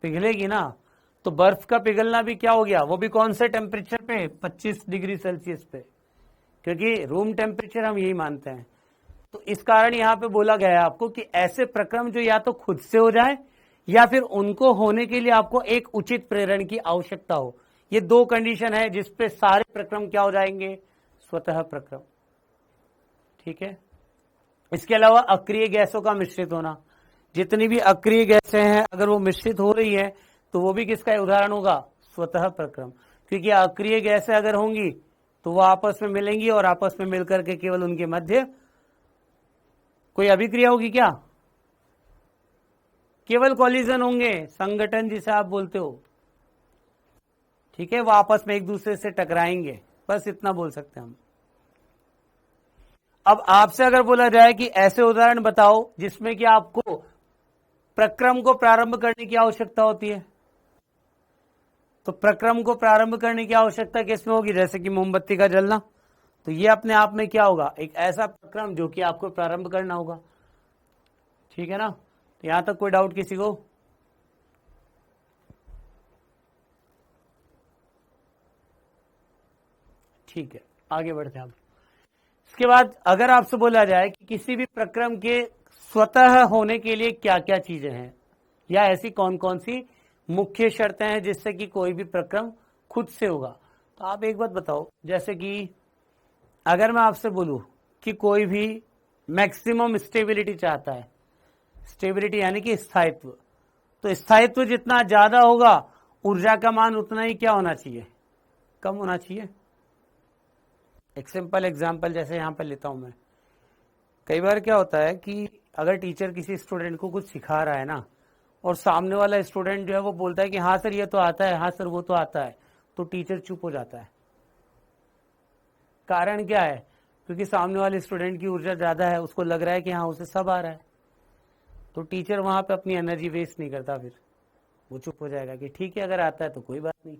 पिघलेगी ना। तो बर्फ का पिघलना भी क्या हो गया? वो भी कौन से टेम्परेचर पे? 25 डिग्री सेल्सियस पे, क्योंकि रूम टेम्परेचर हम यही मानते हैं। तो इस कारण यहां पे बोला गया है आपको कि ऐसे प्रक्रम जो या तो खुद से हो जाए या फिर उनको होने के लिए आपको एक उचित प्रेरण की आवश्यकता हो। ये दो कंडीशन है जिसपे सारे प्रक्रम क्या हो जाएंगे? स्वतः प्रक्रम, ठीक है। इसके अलावा अक्रिय गैसों का मिश्रित होना, जितनी भी अक्रिय गैसें हैं अगर वो मिश्रित हो रही है तो वो भी किसका उदाहरण होगा? स्वतः प्रक्रम। क्योंकि अक्रिय गैसें अगर होंगी तो वो आपस में मिलेंगी और आपस में मिलकर के केवल उनके मध्य कोई अभिक्रिया होगी क्या? केवल कॉलिजन होंगे, संगठन जिसे आप बोलते हो, ठीक है। वो आपस में एक दूसरे से टकराएंगे, बस इतना बोल सकते हैं हम। अब आपसे अगर बोला जाए कि ऐसे उदाहरण बताओ जिसमें कि आपको प्रक्रम को प्रारंभ करने की आवश्यकता होती है, तो प्रक्रम को प्रारंभ करने की आवश्यकता किसमें होगी? जैसे कि मोमबत्ती का जलना, तो ये अपने आप में क्या होगा? एक ऐसा प्रक्रम जो कि आपको प्रारंभ करना होगा, ठीक है ना। तो यहां तक कोई डाउट किसी को? ठीक है, आगे बढ़ते हैं हम। इसके बाद अगर आपसे बोला जाए कि किसी भी प्रक्रम के स्वतः होने के लिए क्या क्या चीजें हैं, या ऐसी कौन कौन सी मुख्य शर्तें हैं जिससे कि कोई भी प्रक्रम खुद से होगा, तो आप एक बात बताओ। जैसे कि अगर मैं आपसे बोलूं कि कोई भी मैक्सिमम स्टेबिलिटी चाहता है, स्टेबिलिटी यानी कि स्थायित्व, तो स्थायित्व जितना ज्यादा होगा ऊर्जा का मान उतना ही क्या होना चाहिए? कम होना चाहिए। एक सिंपल एग्जांपल जैसे यहां पर लेता हूं मैं। कई बार क्या होता है कि अगर टीचर किसी स्टूडेंट को कुछ सिखा रहा है ना, और सामने वाला स्टूडेंट जो है वो बोलता है कि हाँ सर ये तो आता है, हाँ सर वो तो आता है, तो टीचर चुप हो जाता है। कारण क्या है? क्योंकि सामने वाले स्टूडेंट की ऊर्जा ज्यादा है, उसको लग रहा है कि हाँ उसे सब आ रहा है, तो टीचर वहां पे अपनी एनर्जी वेस्ट नहीं करता, फिर वो चुप हो जाएगा कि ठीक है अगर आता है तो कोई बात नहीं।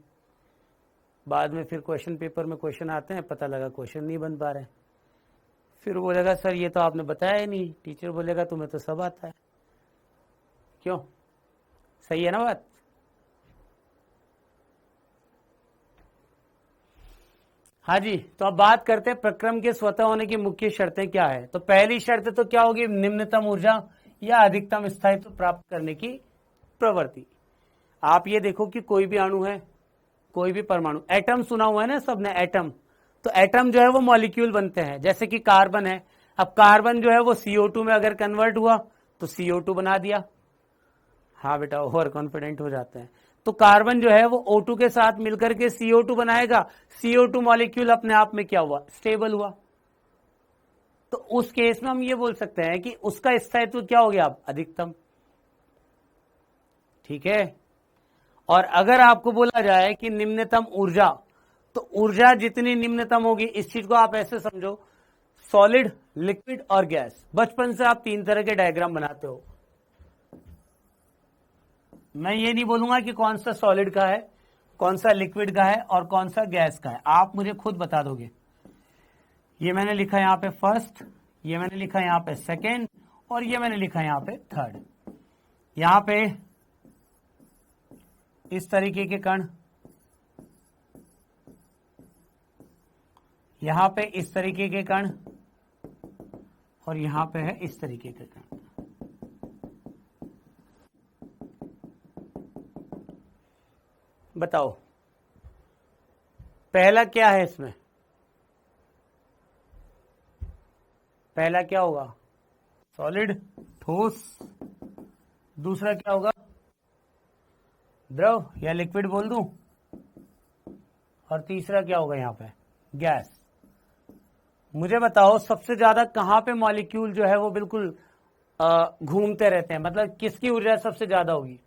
बाद में फिर क्वेश्चन पेपर में क्वेश्चन आते हैं, पता लगा क्वेश्चन नहीं बन पा रहे, फिर वो बोलेगा सर ये तो आपने बताया ही नहीं। टीचर बोलेगा तुम्हें तो सब आता है। क्यों? सही है ना बात? हाँ जी। तो अब बात करते हैं प्रक्रम के स्वतः होने की मुख्य शर्तें क्या है। तो पहली शर्त तो क्या होगी? निम्नतम ऊर्जा या अधिकतम स्थायित्व प्राप्त करने की प्रवृत्ति। आप ये देखो कि कोई भी अणु है, कोई भी परमाणु, एटम सुना हुआ है ना सबने, एटम। तो एटम जो है वो मॉलिक्यूल बनते हैं, जैसे कि कार्बन है, अब कार्बन जो है वो CO2 में अगर कन्वर्ट हुआ तो CO2 बना दिया। हाँ बेटा, ओवर कॉन्फिडेंट हो जाते हैं। तो कार्बन जो है वो O2 के साथ मिलकर के CO2 बनाएगा। CO2 मॉलिक्यूल अपने आप में क्या हुआ, स्टेबल हुआ। तो उस केस में हम ये बोल सकते हैं कि उसका स्थायित्व क्या हो गया, अब अधिकतम। ठीक है। और अगर आपको बोला जाए कि निम्नतम ऊर्जा, तो ऊर्जा जितनी निम्नतम होगी, इस चीज को आप ऐसे समझो, सॉलिड, लिक्विड और गैस। बचपन से आप 3 तरह के डायग्राम बनाते हो। मैं ये नहीं बोलूंगा कि कौन सा सॉलिड का है, कौन सा लिक्विड का है और कौन सा गैस का है, आप मुझे खुद बता दोगे। ये मैंने लिखा यहां पे फर्स्ट, ये मैंने लिखा यहां पे सेकेंड, और ये मैंने लिखा यहां पे थर्ड। यहां पे इस तरीके के कण, यहां पे इस तरीके के कण, और यहां पे है इस तरीके के कण। बताओ पहला क्या है इसमें, पहला क्या होगा, सॉलिड, ठोस। दूसरा क्या होगा, द्रव या लिक्विड बोल दूं। और तीसरा क्या होगा यहां पे, गैस। मुझे बताओ सबसे ज्यादा कहां पे मॉलिक्यूल जो है वो बिल्कुल घूमते रहते हैं, मतलब किसकी ऊर्जा सबसे ज्यादा होगी,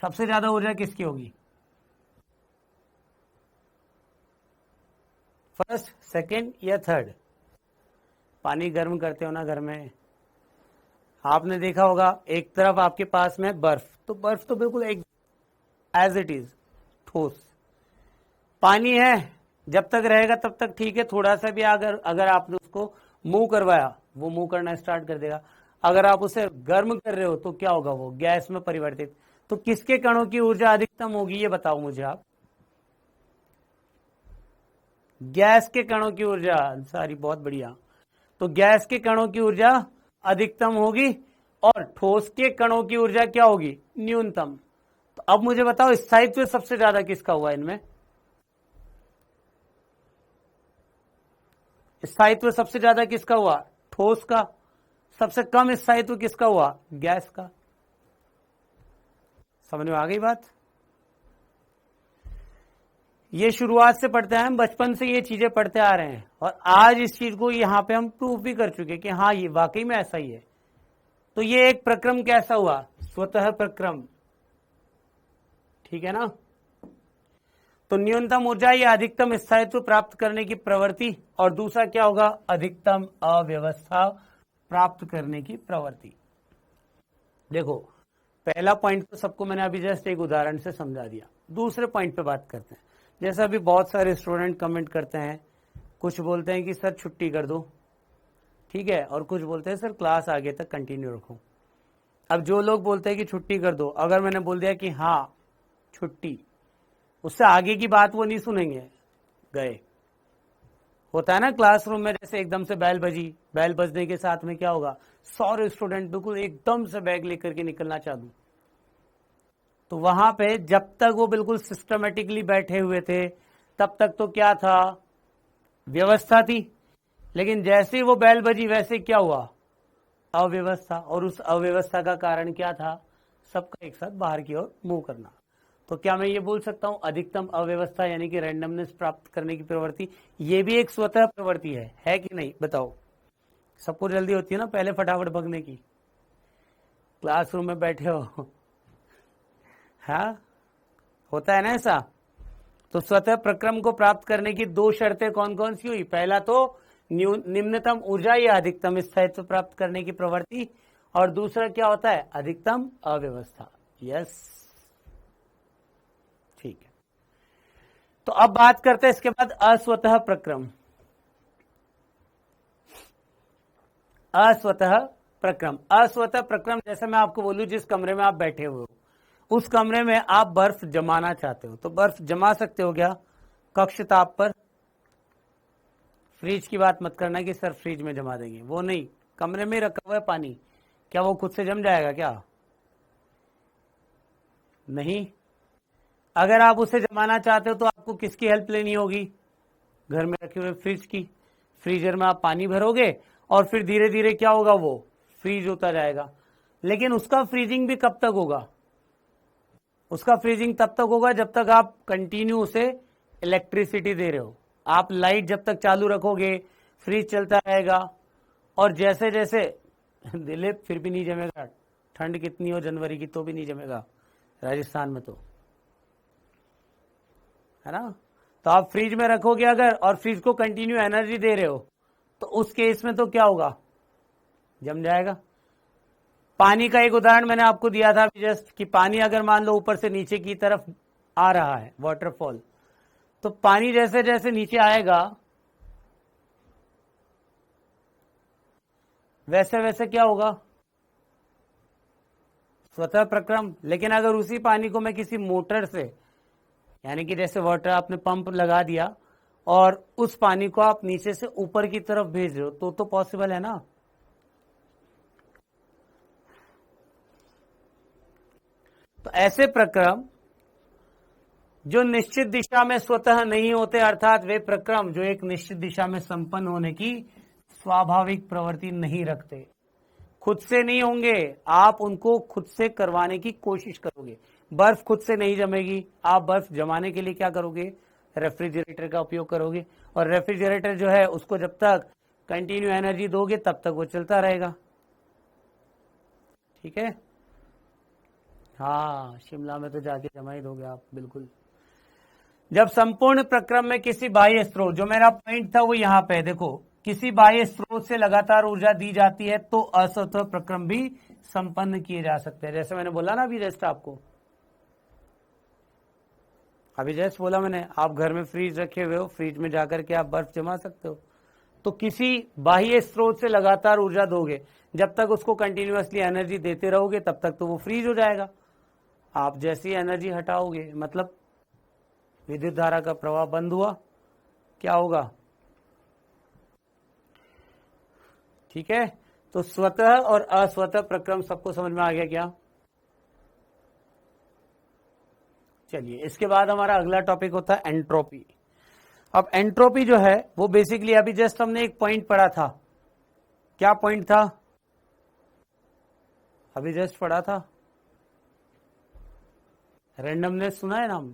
सबसे ज्यादा ऊर्जा किसकी होगी, फर्स्ट, सेकंड या थर्ड। पानी गर्म करते हो ना घर में, आपने देखा होगा एक तरफ आपके पास में बर्फ, तो बर्फ तो बिल्कुल एक एज इट इज ठोस। पानी है, जब तक रहेगा तब तक ठीक है, थोड़ा सा भी अगर आपने उसको मूव करवाया, वो मूव करना स्टार्ट कर देगा। अगर आप उसे गर्म कर रहे हो तो क्या होगा, वो गैस में परिवर्तित। तो किसके कणों की ऊर्जा अधिकतम होगी, ये बताओ मुझे आप। गैस के कणों की ऊर्जा, सारी बहुत बढ़िया। तो गैस के कणों की ऊर्जा अधिकतम होगी और ठोस के कणों की ऊर्जा क्या होगी, न्यूनतम। तो अब मुझे बताओ स्थायित्व सबसे ज्यादा किसका हुआ इनमें, स्थायित्व सबसे ज्यादा किसका हुआ, ठोस का। सबसे कम स्थायित्व किसका हुआ, गैस का। समझ में आ गई बात। ये शुरुआत से पढ़ते हैं हम, बचपन से ये चीजें पढ़ते आ रहे हैं, और आज इस चीज को यहां पे हम प्रूफ भी कर चुके कि हाँ ये वाकई में ऐसा ही है। तो ये एक प्रक्रम कैसा हुआ, स्वतः प्रक्रम। ठीक है ना। तो न्यूनतम ऊर्जा या अधिकतम स्थायित्व प्राप्त करने की प्रवृत्ति, और दूसरा क्या होगा, अधिकतम अव्यवस्था प्राप्त करने की प्रवृत्ति। देखो पहला पॉइंट तो सबको मैंने अभी जस्ट एक उदाहरण से समझा दिया। दूसरे पॉइंट पे बात करते हैं। जैसे अभी बहुत सारे स्टूडेंट कमेंट करते हैं, कुछ बोलते हैं कि सर छुट्टी कर दो, ठीक है, और कुछ बोलते हैं सर क्लास आगे तक कंटिन्यू रखो। अब जो लोग बोलते हैं कि छुट्टी कर दो, अगर मैंने बोल दिया कि हाँ छुट्टी, उससे आगे की बात वो नहीं सुनेंगे, गए। होता है ना क्लासरूम में, जैसे एकदम से बैल बजी, बैल बजने के साथ में क्या होगा, सारे स्टूडेंट बिल्कुल एकदम से बैग लेकर के निकलना चालू। तो वहां पे जब तक वो बिल्कुल सिस्टमेटिकली बैठे हुए थे तब तक तो क्या था, व्यवस्था थी। लेकिन जैसे ही वो बैल बजी वैसे क्या हुआ, अव्यवस्था। और उस अव्यवस्था का कारण क्या था, सबका एक साथ बाहर की ओर मूव करना। तो क्या मैं ये बोल सकता हूं अधिकतम अव्यवस्था यानी कि रैंडमनेस प्राप्त करने की प्रवृत्ति, ये भी एक स्वतः प्रवृत्ति है कि नहीं, बताओ। सबको जल्दी होती है ना पहले फटाफट भगने की, क्लासरूम में बैठे हो, हाँ होता है ना ऐसा। तो स्वतः प्रक्रम को प्राप्त करने की 2 शर्तें कौन कौन सी हुई, पहला तो निम्नतम ऊर्जा या अधिकतम स्थायित्व प्राप्त करने की प्रवृत्ति, और दूसरा क्या होता है, अधिकतम अव्यवस्था। यस ठीक है। तो अब बात करते हैं इसके बाद अस्वतः प्रक्रम। अस्वतः प्रक्रम, अस्वतः प्रक्रम जैसे मैं आपको बोलूं, जिस कमरे में आप बैठे हुए हो उस कमरे में आप बर्फ जमाना चाहते हो, तो बर्फ जमा सकते हो क्या, कक्ष ताप पर। फ्रिज की बात मत करना कि सर फ्रिज में जमा देंगे, वो नहीं, कमरे में रखा हुआ है पानी, क्या वो खुद से जम जाएगा क्या, नहीं। अगर आप उसे जमाना चाहते हो तो आपको किसकी हेल्प लेनी होगी, घर में रखे हुए फ्रिज की। फ्रीजर में आप पानी भरोगे और फिर धीरे धीरे क्या होगा, वो फ्रीज होता जाएगा। लेकिन उसका फ्रीजिंग भी कब तक होगा, उसका फ्रीजिंग तब तक होगा जब तक आप कंटिन्यू उसे इलेक्ट्रिसिटी दे रहे हो। आप लाइट जब तक चालू रखोगे फ्रीज चलता रहेगा, और जैसे जैसे दिलीप फिर भी नहीं जमेगा, ठंड कितनी हो जनवरी की तो भी नहीं जमेगा राजस्थान में, तो है ना। तो आप फ्रिज में रखोगे अगर, और फ्रिज को कंटिन्यू एनर्जी दे रहे हो, तो उस केस में तो क्या होगा, जम जाएगा। पानी का एक उदाहरण मैंने आपको दिया था जस्ट, कि पानी अगर मान लो ऊपर से नीचे की तरफ आ रहा है, वाटरफॉल, तो पानी जैसे जैसे नीचे आएगा वैसे वैसे क्या होगा, स्वतः प्रक्रम। लेकिन अगर उसी पानी को मैं किसी मोटर से, यानी कि जैसे वाटर आपने पंप लगा दिया और उस पानी को आप नीचे से ऊपर की तरफ भेज रहे हो, तो पॉसिबल है ना। तो ऐसे प्रक्रम जो निश्चित दिशा में स्वतः नहीं होते, अर्थात वे प्रक्रम जो एक निश्चित दिशा में संपन्न होने की स्वाभाविक प्रवृत्ति नहीं रखते, खुद से नहीं होंगे, आप उनको खुद से करवाने की कोशिश करोगे। बर्फ खुद से नहीं जमेगी, आप बर्फ जमाने के लिए क्या करोगे, रेफ्रिजरेटर का उपयोग करोगे, और रेफ्रिजरेटर जो है उसको जब तक कंटिन्यू एनर्जी दोगे तब तक वो चलता रहेगा। ठीक है, हाँ शिमला में तो जाके जमा ही दोगे आप, बिल्कुल। जब संपूर्ण प्रक्रम में किसी बाह्य स्रोत, जो मेरा पॉइंट था वो यहां पे देखो, किसी बाह्य स्रोत से लगातार ऊर्जा दी जाती है तो असतः प्रक्रम भी संपन्न किए जा सकते हैं। जैसे मैंने बोला ना अभी जस्ट आपको, अभी जस्ट बोला मैंने, आप घर में फ्रीज रखे हुए हो, फ्रीज में जाकर के आप बर्फ जमा सकते हो। तो किसी बाह्य स्रोत से लगातार ऊर्जा दोगे, जब तक उसको कंटिन्यूअसली एनर्जी देते रहोगे तब तक तो वो फ्रीज हो जाएगा। आप जैसी एनर्जी हटाओगे, मतलब विद्युत धारा का प्रवाह बंद हुआ, क्या होगा, ठीक है। तो स्वतः और अस्वतः प्रक्रम सबको समझ में आ गया क्या। चलिए, इसके बाद हमारा अगला टॉपिक होता है एंट्रोपी। अब एंट्रोपी जो है वो बेसिकली अभी जस्ट हमने एक पॉइंट पढ़ा था, क्या पॉइंट था, अभी जस्ट पढ़ा था, रैंडमनेस सुना है नाम।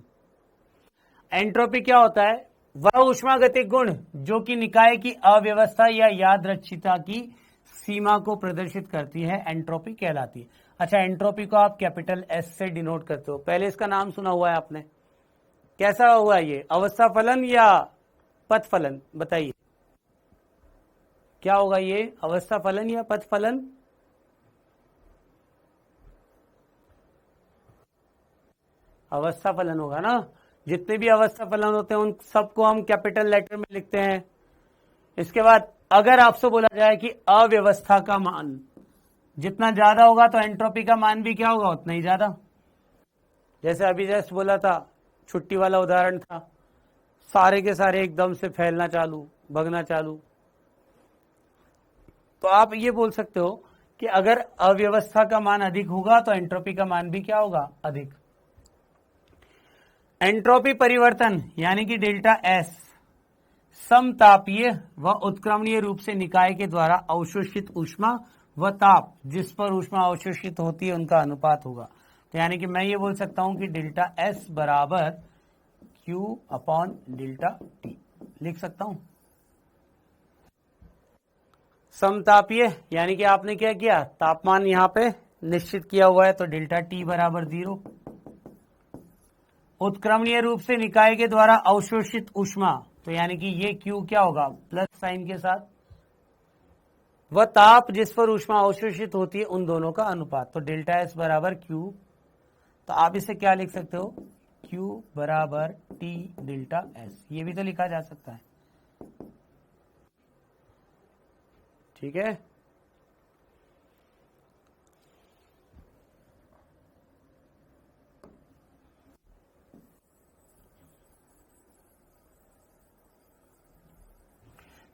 एंट्रोपी क्या होता है, वह ऊष्मागतिक गुण जो कि निकाय की अव्यवस्था या यादृच्छिकता की सीमा को प्रदर्शित करती है, एंट्रोपी कहलाती है। अच्छा, एंट्रोपी को आप कैपिटल एस से डिनोट करते हो, पहले इसका नाम सुना हुआ है आपने, कैसा हुआ ये, अवस्था फलन या पथ फलन, बताइए क्या होगा ये, अवस्था फलन या पथ फलन। अवस्था फलन होगा ना, जितने भी अवस्था फलन होते हैं उन सबको हम कैपिटल लेटर में लिखते हैं। इसके बाद अगर आपसे बोला जाए कि अव्यवस्था का मान जितना ज्यादा होगा तो एंट्रोपी का मान भी क्या होगा, उतना ही ज्यादा। जैसे अभी जस्ट बोला था, छुट्टी वाला उदाहरण था, सारे के सारे एकदम से फैलना चालू, भगना चालू, तो आप ये बोल सकते हो कि अगर अव्यवस्था का मान अधिक होगा तो एंट्रोपी का मान भी क्या होगा, अधिक। एंट्रोपी परिवर्तन यानी कि डेल्टा एस समतापीय व उत्क्रमणीय रूप से निकाय के द्वारा अवशोषित ऊष्मा व ताप जिस पर ऊष्मा अवशोषित होती है उनका अनुपात होगा। तो यानी कि मैं ये बोल सकता हूं कि डेल्टा एस बराबर क्यू अपॉन डेल्टा टी लिख सकता हूं। समतापीय यानी कि आपने क्या किया, तापमान यहां पे निश्चित किया हुआ है तो डेल्टा टी बराबर 0। उत्क्रमणीय रूप से निकाय के द्वारा अवशोषित ऊष्मा, तो यानी कि ये Q क्या होगा, प्लस साइन के साथ, वह ताप जिस पर ऊष्मा अवशोषित होती है उन दोनों का अनुपात, तो डेल्टा एस बराबर Q। तो आप इसे क्या लिख सकते हो, Q बराबर T डेल्टा एस, ये भी तो लिखा जा सकता है, ठीक है।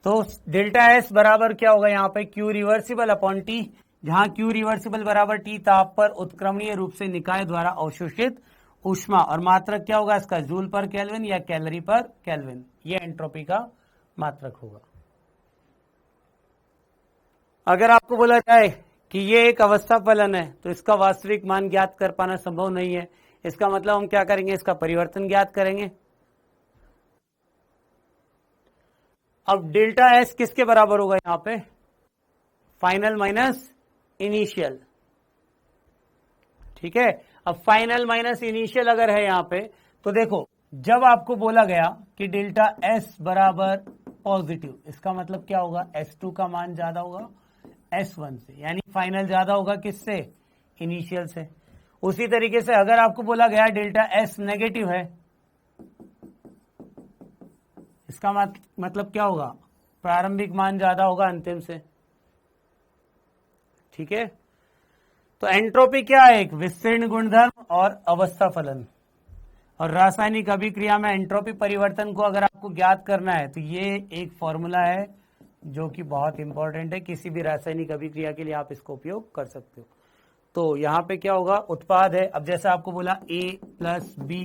तो डेल्टा एस बराबर क्या होगा यहाँ पे, क्यू रिवर्सिबल अपॉन टी, जहां क्यू रिवर्सिबल बराबर टी ताप पर उत्क्रमणीय रूप से निकाय द्वारा अवशोषित ऊष्मा, और मात्रक क्या होगा इसका, जूल पर केल्विन या कैलोरी पर केल्विन, ये एंट्रोपी का मात्रक होगा। अगर आपको बोला जाए कि ये एक अवस्था फलन है तो इसका वास्तविक मान ज्ञात कर पाना संभव नहीं है। इसका मतलब हम क्या करेंगे, इसका परिवर्तन ज्ञात करेंगे। अब डेल्टा एस किसके बराबर होगा यहां पे, फाइनल माइनस इनिशियल। ठीक है, अब फाइनल माइनस इनिशियल अगर है यहां पे तो देखो, जब आपको बोला गया कि डेल्टा एस बराबर पॉजिटिव, इसका मतलब क्या होगा, S2 का मान ज्यादा होगा S1 से, यानी फाइनल ज्यादा होगा किससे, इनिशियल से। उसी तरीके से अगर आपको बोला गया डेल्टा एस नेगेटिव है, इसका मतलब क्या होगा, प्रारंभिक मान ज्यादा होगा अंतिम से। ठीक है, तो एंट्रोपी क्या है, एक विस्तीर्ण गुणधर्म और अवस्था फलन। और रासायनिक अभिक्रिया में एंट्रोपी परिवर्तन को अगर आपको ज्ञात करना है तो ये एक फॉर्मूला है जो कि बहुत इंपॉर्टेंट है, किसी भी रासायनिक अभिक्रिया के लिए आप इसको उपयोग कर सकते हो। तो यहां पे क्या होगा, उत्पाद है, अब जैसे आपको बोला A plus B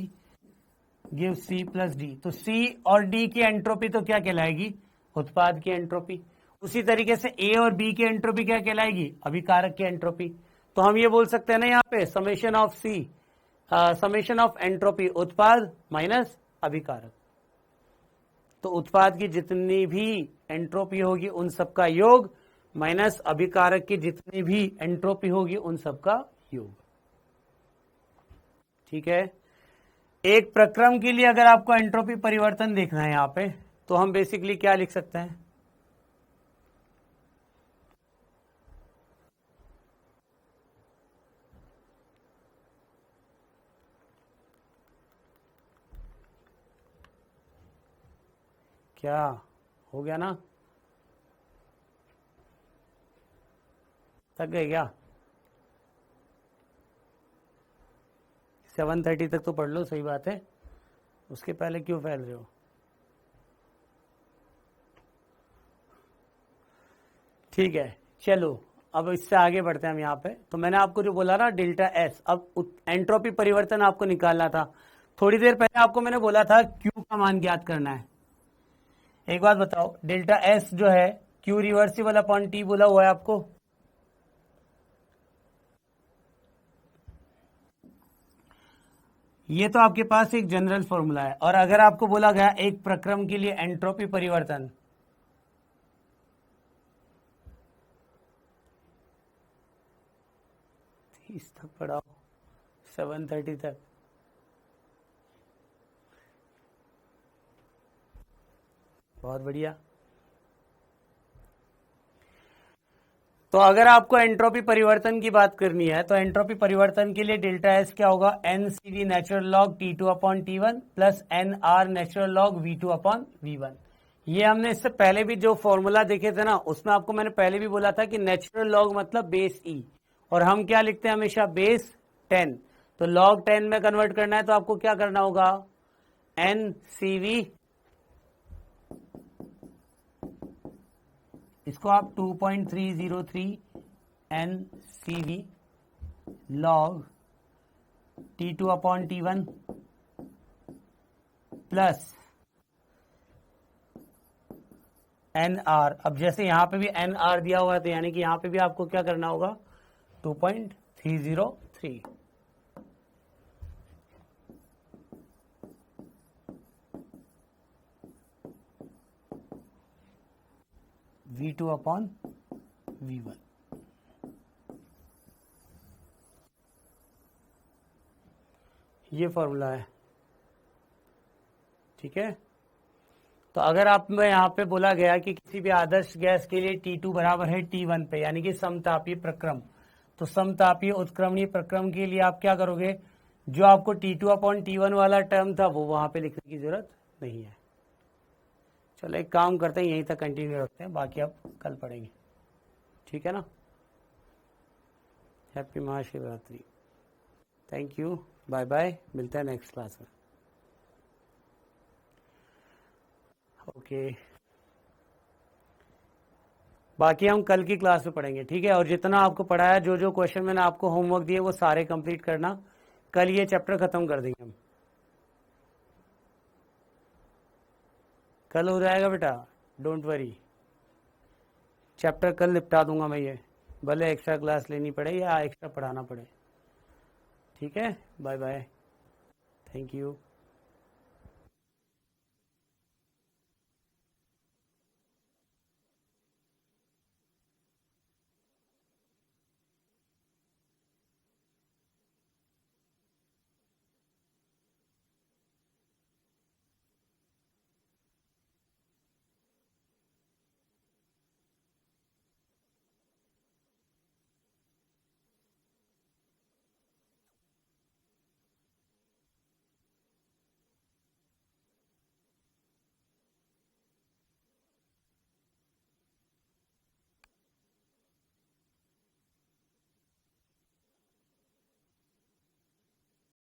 give C plus D, तो C और D की एंट्रोपी तो क्या कहलाएगी, उत्पाद की एंट्रोपी। उसी तरीके से A और B की एंट्रोपी क्या कहलाएगी, अभिकारक की एंट्रोपी। तो हम ये बोल सकते हैं ना यहाँ पे summation of C, summation of entropy उत्पाद माइनस अभिकारक। तो उत्पाद की जितनी भी एंट्रोपी होगी उन सबका योग माइनस अभिकारक की जितनी भी एंट्रोपी होगी उन सबका योग। ठीक है, एक प्रक्रम के लिए अगर आपको एंट्रोपी परिवर्तन देखना है यहां पे, तो हम बेसिकली क्या लिख सकते हैं, क्या हो गया ना, थक गए क्या, 7:30 तक तो पढ़ लो, सही बात है, उसके पहले क्यों फैल रहे हो। ठीक है, चलो अब इससे आगे बढ़ते हैं हम यहाँ पे। तो मैंने आपको जो बोला ना डेल्टा एस, अब एंट्रोपी परिवर्तन आपको निकालना था। थोड़ी देर पहले आपको मैंने बोला था क्यू का मान ज्ञात करना है। एक बात बताओ, डेल्टा एस जो है क्यू रिवर्सिबल अपॉन टी बोला हुआ है आपको, ये तो आपके पास एक जनरल फॉर्मूला है। और अगर आपको बोला गया एक प्रक्रम के लिए एंट्रोपी परिवर्तन, इस तक पढ़ाओ 7:30 तक, बहुत बढ़िया। तो अगर आपको एंट्रोपी परिवर्तन की बात करनी है तो एंट्रोपी परिवर्तन के लिए डेल्टा एस क्या होगा, NCV natural log T2 upon T1 plus NR natural log V2 upon V1। ये हमने इससे पहले भी जो फॉर्मूला देखे थे ना, उसमें आपको मैंने पहले भी बोला था कि नेचुरल लॉग मतलब बेस E, और हम क्या लिखते हैं हमेशा, बेस 10। तो लॉग 10 में कन्वर्ट करना है तो आपको क्या करना होगा, NCV, इसको आप 2.303 NCV log T2 upon T1 plus NR। अब जैसे यहां पे भी NR दिया हुआ है तो यानी कि यहां पे भी आपको क्या करना होगा, 2.303। V2 upon V1। ये फॉर्मूला है। ठीक है, तो अगर आप में यहां पे बोला गया कि किसी भी आदर्श गैस के लिए T2 बराबर है T1 पे, यानी कि समतापीय प्रक्रम, तो समतापीय उत्क्रमणीय प्रक्रम के लिए आप क्या करोगे, जो आपको T2 अपॉन T1 वाला टर्म था वो वहां पे लिखने की जरूरत नहीं है। चलो एक काम करते हैं, यहीं तक कंटिन्यू रखते हैं, बाकी आप कल पढ़ेंगे। ठीक है ना, happy Mahashivratri, thank you, bye bye, मिलते हैं नेक्स्ट क्लास में। ओके, बाकी हम कल की क्लास में पढ़ेंगे। ठीक है, और जितना आपको पढ़ाया, जो जो क्वेश्चन मैंने आपको होमवर्क दिए वो सारे कंप्लीट करना, कल ये चैप्टर खत्म कर देंगे हम, कल हो जाएगा बेटा, डोंट वरी। चैप्टर कल निपटा दूंगा मैं ये, भले एक्स्ट्रा क्लास लेनी पड़े या एक्स्ट्रा पढ़ाना पड़े। ठीक है, बाय बाय, थैंक यू।